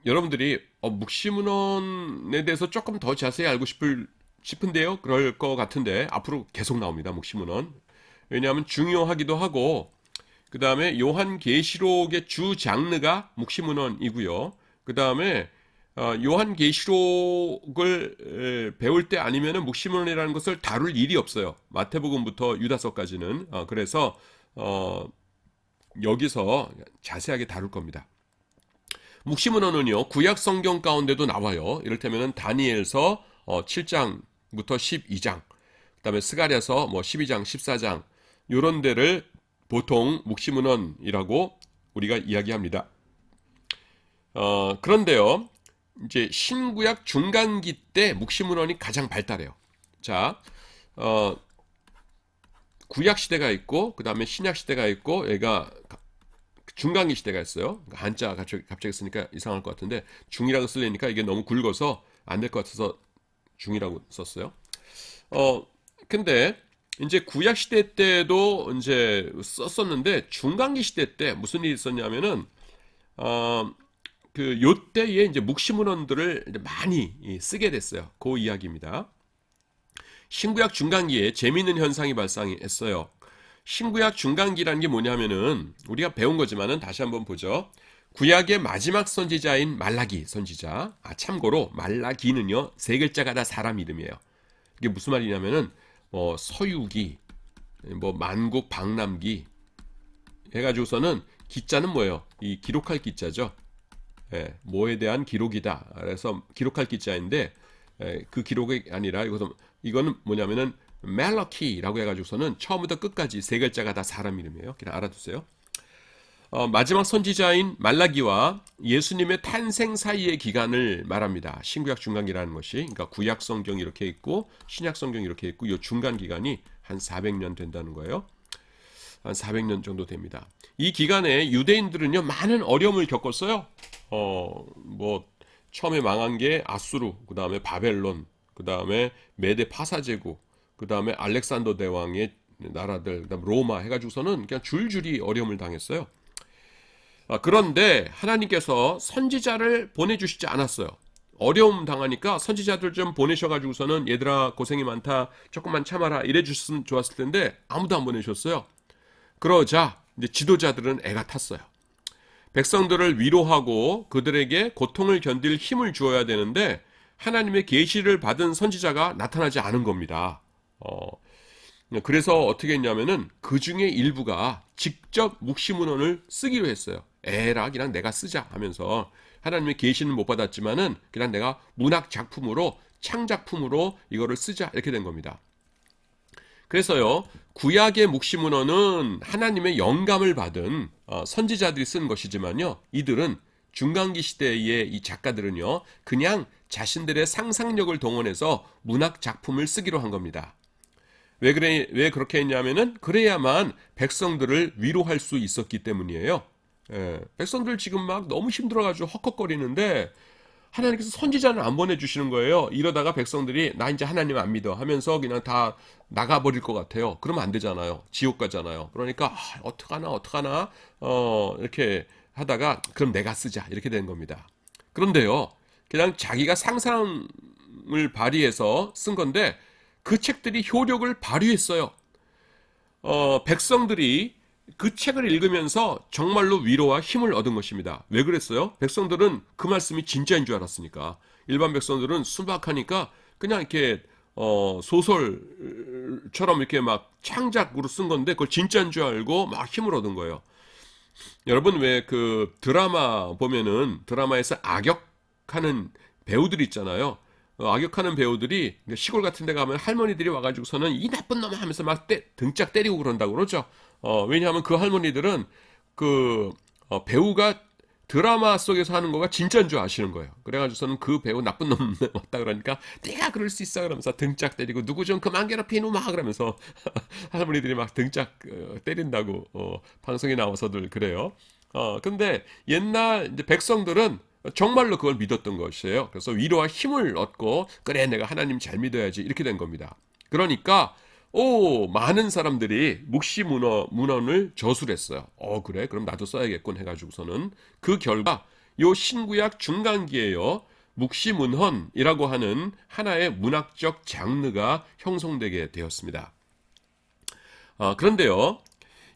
여러분들이 묵시문헌에 대해서 조금 더 자세히 알고 싶은데요. 그럴 것 같은데 앞으로 계속 나옵니다. 묵시문헌. 왜냐하면 중요하기도 하고 그 다음에 요한계시록의 주 장르가 묵시문헌이고요. 그 다음에 요한계시록을 배울 때 아니면은 묵시문헌이라는 것을 다룰 일이 없어요. 마태복음부터 유다서까지는. 그래서 여기서 자세하게 다룰 겁니다. 묵시문헌은요, 구약 성경 가운데도 나와요. 이를테면은 다니엘서 7장부터 12장, 그 다음에 스가랴서 12장, 14장 이런 데를 보통 묵시문헌이라고 우리가 이야기합니다. 그런데요, 이제 신구약 중간기 때 묵시문헌이 가장 발달해요. 자, 구약 시대가 있고 그 다음에 신약 시대가 있고 얘가 중간기 시대가 있어요. 한자 갑자기 쓰니까 이상할 것 같은데 중이라고 쓰려니까 이게 너무 굵어서 안 될 것 같아서 중이라고 썼어요. 근데 이제 구약 시대 때도 이제 썼었는데 중간기 시대 때 무슨 일이 있었냐면은 그 요때에 이제 묵시문헌들을 많이 쓰게 됐어요. 그 이야기입니다. 신구약 중간기에 재미있는 현상이 발생했어요. 신구약 중간기라는 게 뭐냐면은 우리가 배운 거지만은 다시 한번 보죠. 구약의 마지막 선지자인 말라기 선지자. 참고로 말라기는요 3글자가 다 사람 이름이에요. 이게 무슨 말이냐면은 서유기, 만국 방남기 해가지고서는 기자는 뭐예요? 이 기록할 기자죠. 뭐에 대한 기록이다. 그래서 기록할 기자인데 그 기록이 아니라 이거는 뭐냐면은 멜러키라고 해가지고서는 처음부터 끝까지 3글자가 다 사람 이름이에요. 그냥 알아두세요. 마지막 선지자인 말라기와 예수님의 탄생 사이의 기간을 말합니다. 신구약 중간기라는 것이. 그러니까 구약 성경이 이렇게 있고 신약 성경이 이렇게 있고 이 중간 기간이 한 400년 된다는 거예요. 한 400년 정도 됩니다. 이 기간에 유대인들은요 많은 어려움을 겪었어요. 처음에 망한 게 아수르, 그 다음에 바벨론, 그 다음에 메데 파사제국, 그 다음에 알렉산더 대왕의 나라들, 그다음 로마 해가지고서는 그냥 줄줄이 어려움을 당했어요. 그런데 하나님께서 선지자를 보내주시지 않았어요. 어려움 당하니까 선지자들 좀 보내셔가지고서는 얘들아 고생이 많다, 조금만 참아라 이래 주셨으면 좋았을 텐데 아무도 안 보내셨어요. 그러자 이제 지도자들은 애가 탔어요. 백성들을 위로하고 그들에게 고통을 견딜 힘을 주어야 되는데 하나님의 계시를 받은 선지자가 나타나지 않은 겁니다. 그래서 어떻게 했냐면은 그 중에 일부가 직접 묵시문헌을 쓰기로 했어요. 에라 그냥 내가 쓰자 하면서 하나님의 계시는 못 받았지만은 그냥 내가 문학 작품으로 창작품으로 이거를 쓰자 이렇게 된 겁니다. 그래서요 구약의 묵시문헌은 하나님의 영감을 받은 선지자들이 쓴 것이지만요 이들은 중간기 시대의 이 작가들은요 그냥 자신들의 상상력을 동원해서 문학 작품을 쓰기로 한 겁니다. 왜 그렇게 했냐면은 그래야만 백성들을 위로할 수 있었기 때문이에요. 백성들 지금 막 너무 힘들어가지고 헉헉거리는데 하나님께서 선지자는 안 보내주시는 거예요. 이러다가 백성들이 나 이제 하나님 안 믿어 하면서 그냥 다 나가버릴 것 같아요. 그러면 안 되잖아요. 지옥 가잖아요. 그러니까 어떡하나 이렇게 하다가 그럼 내가 쓰자 이렇게 된 겁니다. 그런데요 그냥 자기가 상상을 발휘해서 쓴 건데 그 책들이 효력을 발휘했어요. 백성들이 그 책을 읽으면서 정말로 위로와 힘을 얻은 것입니다. 왜 그랬어요? 백성들은 그 말씀이 진짜인 줄 알았으니까. 일반 백성들은 순박하니까 그냥 이렇게 소설처럼 이렇게 막 창작으로 쓴 건데 그걸 진짜인 줄 알고 막 힘을 얻은 거예요. 여러분 왜 그 드라마 보면은 드라마에서 악역하는 배우들 있잖아요. 악역하는 배우들이 시골 같은 데 가면 할머니들이 와가지고서는 이 나쁜 놈 하면서 막 등짝 때리고 그런다고 그러죠. 왜냐하면 그 할머니들은 그 배우가 드라마 속에서 하는 거가 진짜인 줄 아시는 거예요. 그래가지고서는 그 배우 나쁜 놈 왔다 그러니까 내가 그럴 수 있어 그러면서 등짝 때리고 누구 좀 그만 괴롭히노 막 그러면서 할머니들이 막 등짝 때린다고 방송에 나와서들 그래요. 근데 옛날 이제 백성들은 정말로 그걸 믿었던 것이에요. 그래서 위로와 힘을 얻고 그래 내가 하나님 잘 믿어야지 이렇게 된 겁니다. 그러니까 많은 사람들이 문헌을 저술했어요. 그래? 그럼 나도 써야겠군 해가지고서는 그 결과 요 신구약 중간기에요. 묵시문헌이라고 하는 하나의 문학적 장르가 형성되게 되었습니다. 그런데요,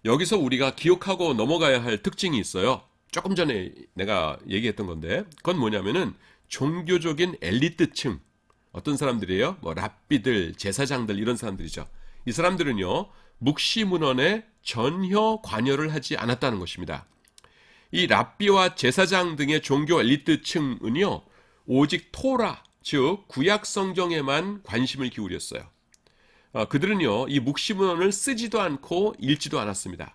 여기서 우리가 기억하고 넘어가야 할 특징이 있어요. 조금 전에 내가 얘기했던 건데, 그건 뭐냐면은 종교적인 엘리트층, 어떤 사람들이에요? 뭐 랍비들, 제사장들 이런 사람들이죠. 이 사람들은요, 묵시문헌에 전혀 관여를 하지 않았다는 것입니다. 이 랍비와 제사장 등의 종교 엘리트층은요, 오직 토라, 즉 구약 성경에만 관심을 기울였어요. 그들은요, 이 묵시문헌을 쓰지도 않고 읽지도 않았습니다.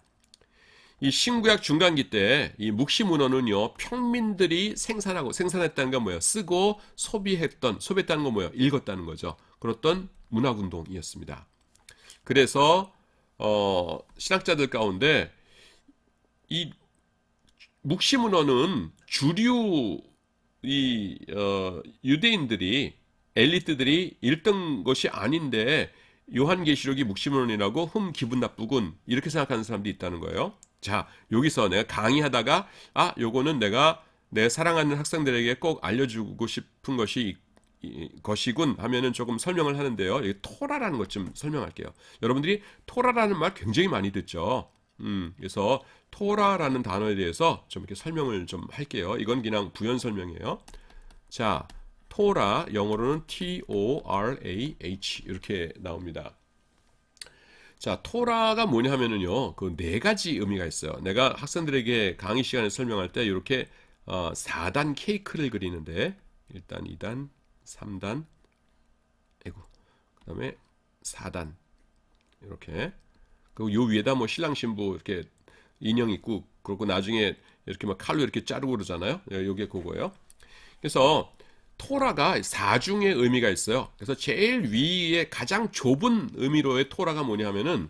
이 신구약 중간기 때 이 묵시문헌은요, 평민들이 생산했다는 건 뭐예요? 쓰고 소비했다는 건 뭐예요? 읽었다는 거죠. 그랬던 문화운동이었습니다. 그래서 신학자들 가운데 이 묵시문헌은 주류 유대인들이 엘리트들이 읽던 것이 아닌데 요한계시록이 묵시문헌이라고 기분 나쁘군 이렇게 생각하는 사람들이 있다는 거예요. 자, 여기서 내가 강의하다가 요거는 내가 내 사랑하는 학생들에게 꼭 알려주고 싶은 것이군 하면은 조금 설명을 하는데요. 여기 토라라는 것 좀 설명할게요. 여러분들이 토라라는 말 굉장히 많이 듣죠. 그래서 토라라는 단어에 대해서 좀 이렇게 설명을 좀 할게요. 이건 그냥 부연 설명이에요. 자, 토라 영어로는 T-O-R-A-H 이렇게 나옵니다. 자, 토라가 뭐냐 하면은요, 그 네 가지 의미가 있어요. 내가 학생들에게 강의 시간에 설명할 때 이렇게 4단 케이크를 그리는데 1단, 2단, 3단, 그 다음에 4단 이렇게. 그리고 요 위에다 뭐 신랑 신부 이렇게 인형 있고 그리고 나중에 이렇게 막 칼로 이렇게 자르고 그러잖아요. 요게 그거예요. 그래서 토라가 4중의 의미가 있어요. 그래서 제일 위에 가장 좁은 의미로의 토라가 뭐냐면은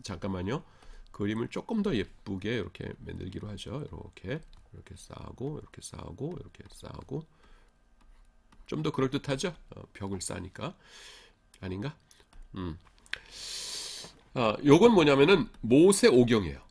잠깐만요. 그림을 조금 더 예쁘게 이렇게 만들기로 하죠. 이렇게 쌓고 이렇게 쌓고 이렇게 쌓고 좀 더 그럴듯하죠? 벽을 쌓으니까 아닌가? 요건 뭐냐면은 모세오경이에요.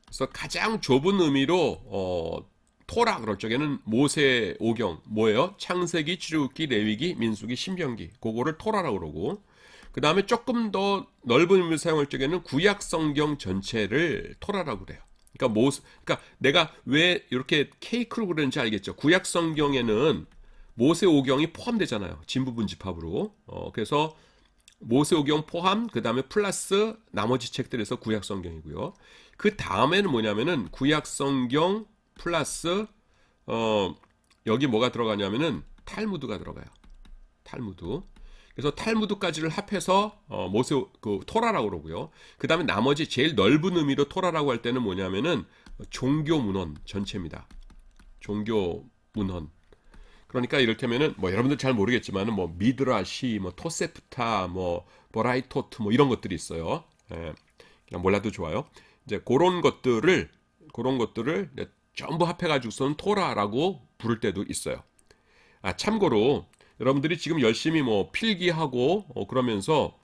그래서 가장 좁은 의미로 토라 그럴 적에는 모세오경 뭐예요? 창세기, 출애굽기, 레위기, 민수기, 신명기 그거를 토라라고 그러고 그 다음에 조금 더 넓은 의미를 사용할 적에는 구약 성경 전체를 토라라고 그래요. 그러니까 내가 왜 이렇게 케이크로 그러는지 알겠죠? 구약 성경에는 모세오경이 포함되잖아요. 진부분집합으로. 그래서 모세오경 포함, 그 다음에 플러스 나머지 책들에서 구약성경이고요. 그 다음에는 뭐냐면은 구약성경 플러스 여기 뭐가 들어가냐면은 탈무드가 들어가요. 탈무드. 그래서 탈무드까지를 합해서 토라라고 그러고요. 그 다음에 나머지 제일 넓은 의미로 토라라고 할 때는 뭐냐면은 종교문헌 전체입니다. 종교문헌. 그러니까 이를테면은 뭐 여러분들 잘 모르겠지만은 뭐 미드라시, 뭐 토세프타, 뭐 버라이토트 뭐 이런 것들이 있어요. 그냥 몰라도 좋아요. 이제 그런 것들을 전부 합해가지고서는 토라라고 부를 때도 있어요. 참고로 여러분들이 지금 열심히 뭐 필기하고 그러면서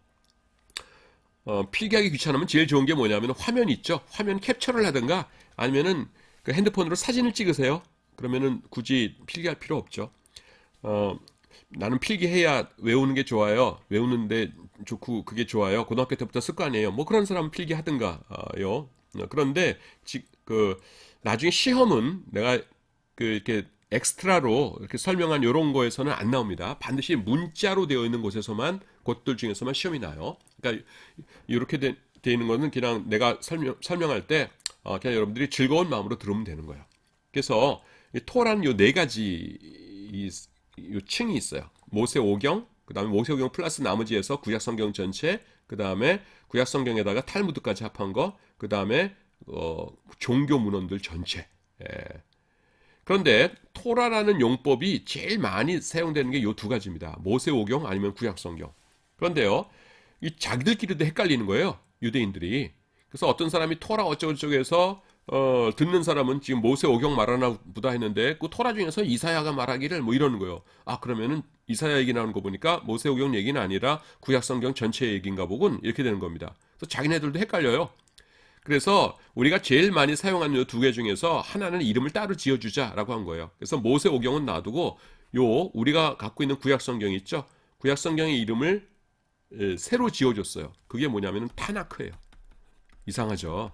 필기하기 귀찮으면 제일 좋은 게 뭐냐면 화면 있죠. 화면 캡처를 하든가 아니면은 그 핸드폰으로 사진을 찍으세요. 그러면은 굳이 필기할 필요 없죠. 나는 필기해야 외우는 게 좋아요. 외우는데 좋고 그게 좋아요. 고등학교 때부터 습관이에요. 뭐 그런 사람은 필기하든가요. 그런데 나중에 시험은 내가 이렇게 엑스트라로 이렇게 설명한 이런 거에서는 안 나옵니다. 반드시 문자로 되어 있는 곳에서만 곳들 중에서만 시험이 나요. 그러니까 이렇게 돼 있는 거는 그냥 내가 설명할 때 그냥 여러분들이 즐거운 마음으로 들으면 되는 거예요. 그래서 토라는 요 네 가지 요 층이 있어요. 모세오경, 그 다음에 모세오경 플러스 나머지에서 구약성경 전체, 그 다음에 구약성경에다가 탈무드까지 합한 거, 그 다음에 종교 문헌들 전체. 그런데 토라라는 용법이 제일 많이 사용되는 게 요 두 가지입니다. 모세오경 아니면 구약성경. 그런데요, 이 자기들끼리도 헷갈리는 거예요. 유대인들이. 그래서 어떤 사람이 토라 어쩌고저쩌고 해서 듣는 사람은 지금 모세오경 말하나 보다 했는데 그 토라 중에서 이사야가 말하기를 뭐 이러는 거예요. 아, 그러면은 이사야 얘기 나오는 거 보니까 모세오경 얘기는 아니라 구약성경 전체 얘기인가 보군, 이렇게 되는 겁니다. 그래서 자기네들도 헷갈려요. 그래서 우리가 제일 많이 사용하는 이 두 개 중에서 하나는 이름을 따로 지어주자라고 한 거예요. 그래서 모세오경은 놔두고 요 우리가 갖고 있는 구약성경 있죠? 구약성경의 이름을 새로 지어줬어요. 그게 뭐냐면은 타나크예요. 이상하죠?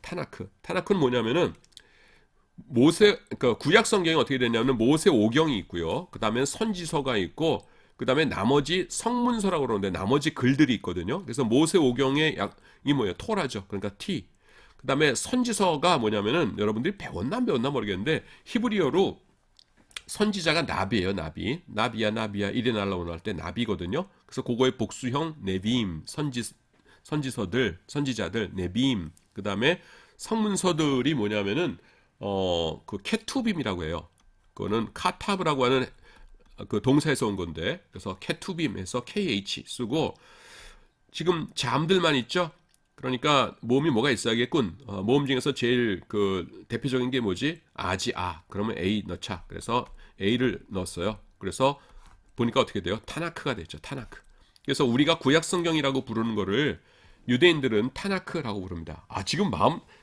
타나크. 타나크는 뭐냐면은 그러니까 구약 성경이 어떻게 되냐면 모세 오경이 있고요. 그 다음에 선지서가 있고, 그 다음에 나머지 성문서라고 그러는데 나머지 글들이 있거든요. 그래서 모세 오경의 이 뭐예요? 토라죠. 그러니까 T. 그 다음에 선지서가 뭐냐면은 여러분들이 배웠나 안 배웠나 모르겠는데 히브리어로 선지자가 나비예요. 나비. 나비야 이래 날라오나 할 때 나비거든요. 그래서 그거의 복수형 네비임, 선지서들, 선지자들, 네비임. 그 다음에 성문서들이 뭐냐면은 그 케투빔이라고 해요. 그거는 카타브라고 하는 그 동사에서 온 건데, 그래서 케투빔에서 KH 쓰고, 지금 잠들만 있죠. 그러니까 모음이 뭐가 있어야겠군. 모음 중에서 제일 그 대표적인 게 뭐지? 아지. 그러면 A 넣자. 그래서 A를 넣었어요. 그래서 보니까 어떻게 돼요? 타나크가 됐죠. 타나크. 그래서 우리가 구약 성경이라고 부르는 거를 유대인들은 타나크라고 부릅니다. 지금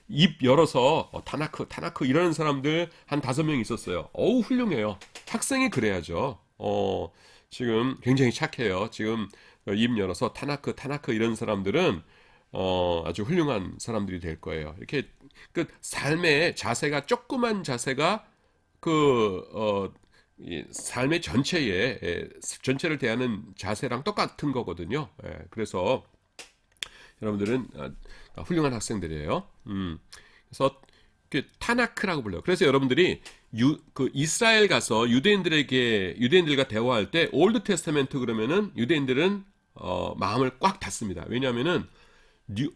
입 열어서 타나크 이러는 사람들 한 5명 있었어요. 어우, 훌륭해요. 학생이 그래야죠. 지금 굉장히 착해요. 지금 입 열어서 타나크 이런 사람들은 아주 훌륭한 사람들이 될 거예요. 이렇게 그 삶의 자세가, 조그만 자세가 이 삶의 전체를 대하는 자세랑 똑같은 거거든요. 그래서 여러분들은 훌륭한 학생들이에요. 그래서 타나크라고 불러요. 그래서 여러분들이 이스라엘 가서 유대인들과 대화할 때 올드 테스타멘트 그러면은 유대인들은 마음을 꽉 닫습니다. 왜냐하면은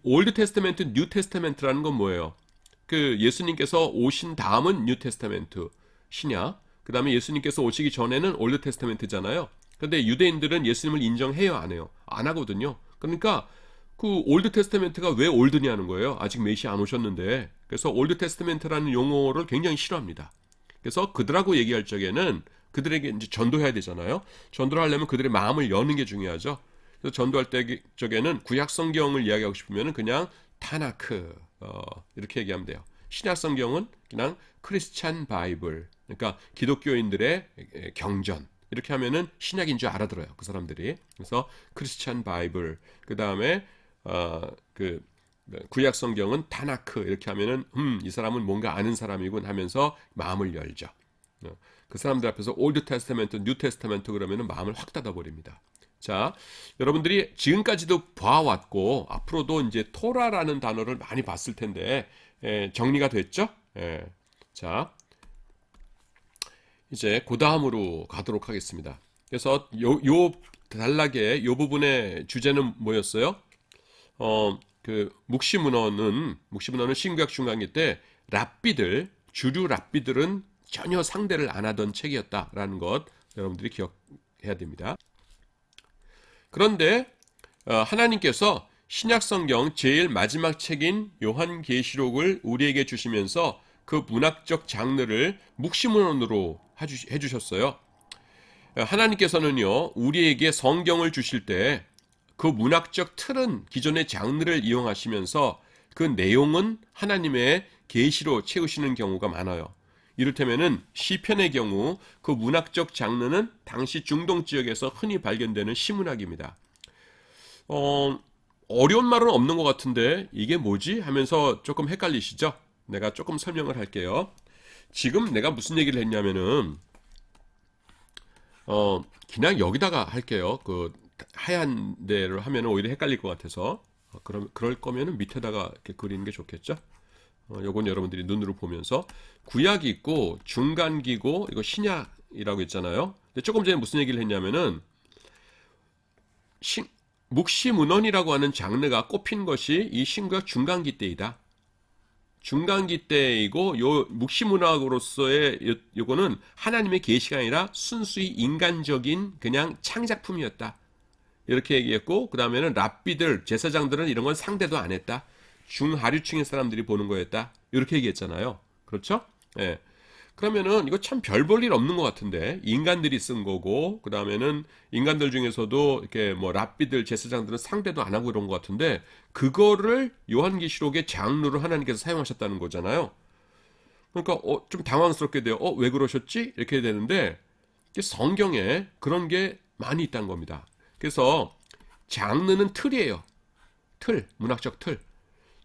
올드 테스타멘트, 뉴 테스타멘트라는 건 뭐예요? 그 예수님께서 오신 다음은 뉴 테스타멘트 신약. 그 다음에 예수님께서 오시기 전에는 올드 테스타멘트잖아요. 근데 유대인들은 예수님을 인정해요, 안 해요? 안 하거든요. 그러니까 그 올드 테스타멘트가 왜 올드냐는 거예요. 아직 메시아 안 오셨는데. 그래서 올드 테스타멘트라는 용어를 굉장히 싫어합니다. 그래서 그들하고 얘기할 적에는 그들에게 이제 전도해야 되잖아요. 전도를 하려면 그들의 마음을 여는 게 중요하죠. 그래서 전도할 적에는 구약 성경을 이야기하고 싶으면 그냥 타나크 이렇게 얘기하면 돼요. 신약 성경은 그냥 크리스찬 바이블, 그러니까 기독교인들의 경전, 이렇게 하면은 신약인 줄 알아들어요, 그 사람들이. 그래서 크리스찬 바이블, 그 다음에 그 구약 성경은 타나크 이렇게 하면은 이 사람은 뭔가 아는 사람이군 하면서 마음을 열죠. 그 사람들 앞에서 올드 테스타멘트, 뉴 테스타멘트 그러면은 마음을 확 닫아 버립니다. 자, 여러분들이 지금까지도 봐왔고 앞으로도 이제 토라라는 단어를 많이 봤을 텐데 정리가 됐죠? 자, 이제 그 다음으로 가도록 하겠습니다. 그래서 요 단락의 요 부분의 주제는 뭐였어요? 그 묵시문헌은 신구약 중간기 때 주류 랍비들은 전혀 상대를 안 하던 책이었다라는 것 여러분들이 기억해야 됩니다. 그런데 하나님께서 신약성경 제일 마지막 책인 요한계시록을 우리에게 주시면서 그 문학적 장르를 묵시문헌으로 해주셨어요. 하나님께서는요, 우리에게 성경을 주실 때 그 문학적 틀은 기존의 장르를 이용하시면서 그 내용은 하나님의 계시로 채우시는 경우가 많아요. 이를테면은 시편의 경우 그 문학적 장르는 당시 중동 지역에서 흔히 발견되는 시문학입니다. 어려운 말은 없는 것 같은데 이게 뭐지? 하면서 조금 헷갈리시죠? 내가 조금 설명을 할게요. 지금 내가 무슨 얘기를 했냐면은 그냥 여기다가 할게요. 그 하얀 데를 하면 오히려 헷갈릴 것 같아서 그럴 거면은 밑에다가 이렇게 그리는 게 좋겠죠? 요건 여러분들이 눈으로 보면서 구약이 있고 중간기고 이거 신약이라고 했잖아요. 근데 조금 전에 무슨 얘기를 했냐면은 묵시문헌이라고 하는 장르가 꼽힌 것이 이 신구약 중간기 때이다. 중간기 때이고 요 묵시문학으로서의 요거는 하나님의 계시가 아니라 순수히 인간적인 그냥 창작품이었다. 이렇게 얘기했고, 그 다음에는 랍비들, 제사장들은 이런 건 상대도 안 했다. 중하류층의 사람들이 보는 거였다. 이렇게 얘기했잖아요. 그렇죠? 예. 그러면은 이거 참 별 볼 일 없는 것 같은데 인간들이 쓴 거고 그 다음에는 인간들 중에서도 이렇게 뭐 랍비들 제사장들은 상대도 안 하고 그런 것 같은데 그거를 요한계시록의 장르로 하나님께서 사용하셨다는 거잖아요. 그러니까 좀 당황스럽게 돼요. 왜 그러셨지? 이렇게 되는데 성경에 그런 게 많이 있다는 겁니다. 그래서 장르는 틀이에요. 틀, 문학적 틀.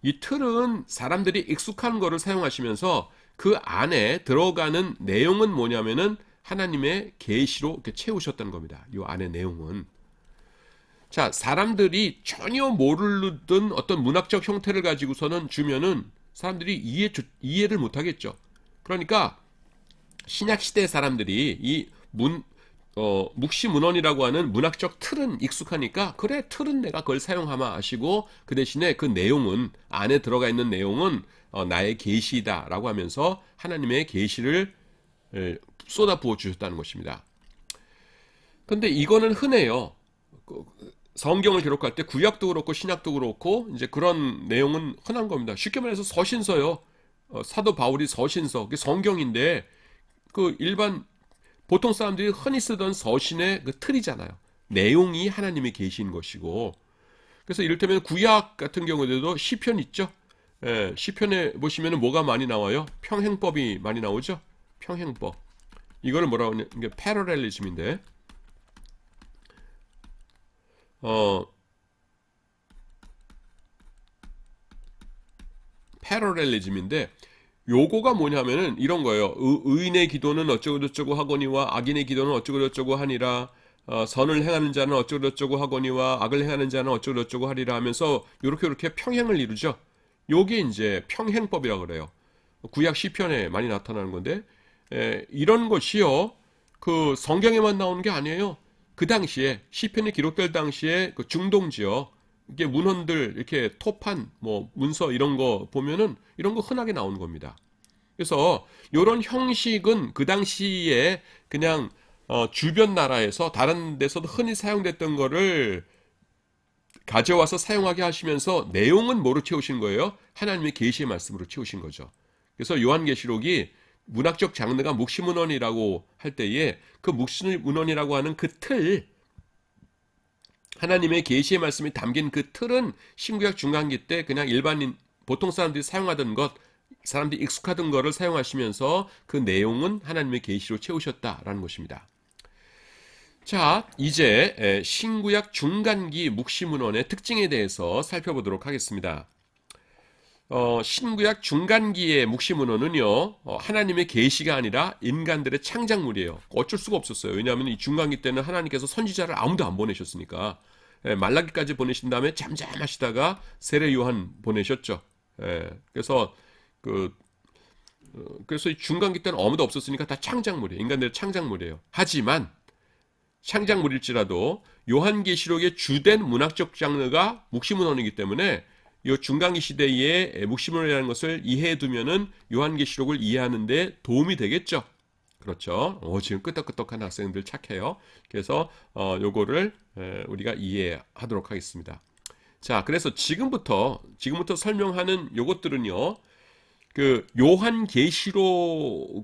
이 틀은 사람들이 익숙한 거를 사용하시면서 그 안에 들어가는 내용은 뭐냐면은 하나님의 계시로 이렇게 채우셨다는 겁니다. 이 안의 내용은. 자, 사람들이 전혀 모르던 어떤 문학적 형태를 가지고서는 주면은 사람들이 이해를 못 하겠죠. 그러니까 신약 시대 사람들이 이 묵시문헌이라고 하는 문학적 틀은 익숙하니까 그래 틀은 내가 그걸 사용하마 하시고 그 대신에 그 내용은 안에 들어가 있는 내용은 나의 계시다라고 하면서 하나님의 계시를 쏟아 부어 주셨다는 것입니다. 근데 이거는 흔해요. 성경을 기록할 때 구약도 그렇고 신약도 그렇고 이제 그런 내용은 흔한 겁니다. 쉽게 말해서 서신서요. 사도 바울이 서신서, 그게 성경인데 그 일반 보통 사람들이 흔히 쓰던 서신의 그 틀이잖아요. 내용이 하나님의 계시인 것이고. 그래서 이를테면 구약 같은 경우에도 시편 있죠. 시편에 보시면 뭐가 많이 나와요? 평행법이 많이 나오죠. 평행법. 이거를 뭐라고 하냐? 이게 패러렐리즘인데. 패러렐리즘인데 요거가 뭐냐면은 이런 거예요. 의인의 기도는 어쩌고저쩌고 하거니와 악인의 기도는 어쩌고저쩌고 하니라. 선을 행하는 자는 어쩌고저쩌고 하거니와 악을 행하는 자는 어쩌고저쩌고 하리라 하면서 요렇게 평행을 이루죠. 요게 이제 평행법이라고 그래요. 구약 시편에 많이 나타나는 건데 이런 것이요. 그 성경에만 나오는 게 아니에요. 그 당시에 시편이 기록될 당시에 그 중동지요. 이게 문헌들 이렇게 토판 뭐 문서 이런 거 보면은 이런 거 흔하게 나오는 겁니다. 그래서 이런 형식은 그 당시에 그냥 주변 나라에서 다른 데서도 흔히 사용됐던 거를 가져와서 사용하게 하시면서 내용은 뭐로 채우신 거예요? 하나님의 계시의 말씀으로 채우신 거죠. 그래서 요한계시록이 문학적 장르가 묵시문헌이라고 할 때에 그 묵시문헌이라고 하는 그 틀, 하나님의 계시의 말씀이 담긴 그 틀은 신구약 중간기 때 그냥 일반인 보통 사람들이 사용하던 것, 사람들이 익숙하던 거를 사용하시면서 그 내용은 하나님의 계시로 채우셨다라는 것입니다. 자, 이제 신구약 중간기 묵시문헌의 특징에 대해서 살펴보도록 하겠습니다. 신구약 중간기의 묵시문헌은요, 하나님의 계시가 아니라 인간들의 창작물이에요. 어쩔 수가 없었어요. 왜냐하면 이 중간기 때는 하나님께서 선지자를 아무도 안 보내셨으니까. 말라기까지 보내신 다음에 잠잠하시다가 세례 요한 보내셨죠. 그래서 그래서 이 중간기 때는 아무도 없었으니까 다 창작물이에요. 인간들의 창작물이에요. 하지만 창작물일지라도 요한계시록의 주된 문학적 장르가 묵시문헌이기 때문에 이 중간기 시대의 묵시문헌이라는 것을 이해해 두면은 요한계시록을 이해하는데 도움이 되겠죠. 그렇죠. 지금 끄떡끄떡한 학생들 착해요. 그래서 요거를 우리가 이해하도록 하겠습니다. 자, 그래서 지금부터 설명하는 요것들은요. 그 요한계시록에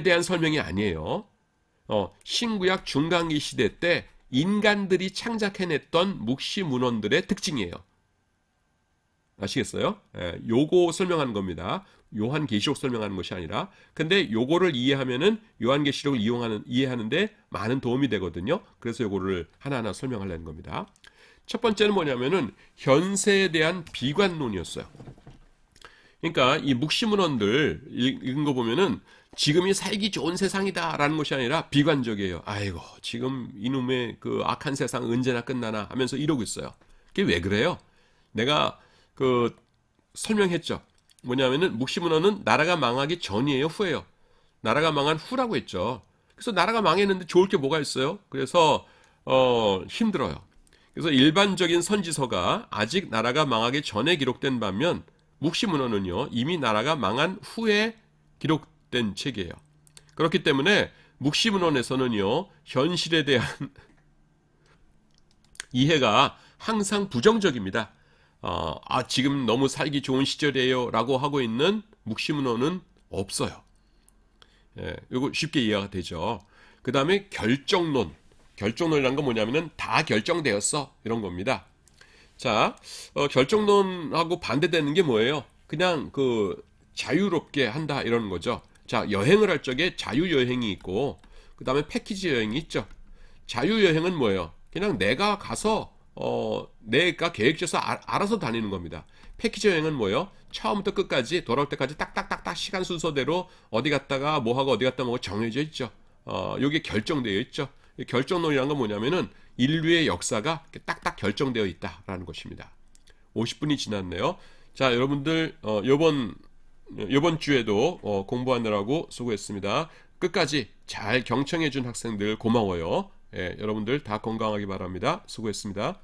대한 설명이 아니에요. 신구약 중간기 시대 때 인간들이 창작해냈던 묵시문헌들의 특징이에요. 아시겠어요? 요거 설명하는 겁니다. 요한계시록 설명하는 것이 아니라. 근데 요거를 이해하면은 요한계시록을 이해하는데 많은 도움이 되거든요. 그래서 요거를 하나하나 설명하려는 겁니다. 첫 번째는 뭐냐면은 현세에 대한 비관론이었어요. 그러니까 이 묵시문헌들 읽은 거 보면은 지금이 살기 좋은 세상이다라는 것이 아니라 비관적이에요. 아이고, 지금 이놈의 그 악한 세상 언제나 끝나나 하면서 이러고 있어요. 그게 왜 그래요? 내가 설명했죠. 뭐냐면은 묵시문헌은 나라가 망하기 전이에요, 후예요? 나라가 망한 후라고 했죠. 그래서 나라가 망했는데 좋을 게 뭐가 있어요? 그래서 힘들어요. 그래서 일반적인 선지서가 아직 나라가 망하기 전에 기록된 반면 묵시문헌은요 이미 나라가 망한 후에 기록된 책이에요. 그렇기 때문에 묵시문헌에서는요 현실에 대한 이해가 항상 부정적입니다. 지금 너무 살기 좋은 시절이에요 라고 하고 있는 묵시문헌은 없어요. 예, 이거 쉽게 이해가 되죠. 그 다음에 결정론. 결정론이란 건 뭐냐면은 다 결정되었어. 이런 겁니다. 자, 결정론하고 반대되는 게 뭐예요? 그냥 그 자유롭게 한다 이러는 거죠. 자, 여행을 할 적에 자유여행이 있고, 그 다음에 패키지 여행이 있죠. 자유여행은 뭐예요? 그냥 내가 가서, 내가 계획해서 알아서 다니는 겁니다. 패키지 여행은 뭐예요? 처음부터 끝까지 돌아올 때까지 딱딱딱딱 시간 순서대로 어디 갔다가 뭐 하고 어디 갔다 뭐 정해져 있죠. 요게 결정되어 있죠. 결정론이란 건 뭐냐면은 인류의 역사가 딱딱 결정되어 있다라는 것입니다. 50분이 지났네요. 자, 여러분들 요번 주에도 공부하느라고 수고했습니다. 끝까지 잘 경청해 준 학생들 고마워요. 예, 여러분들 다 건강하기 바랍니다. 수고했습니다.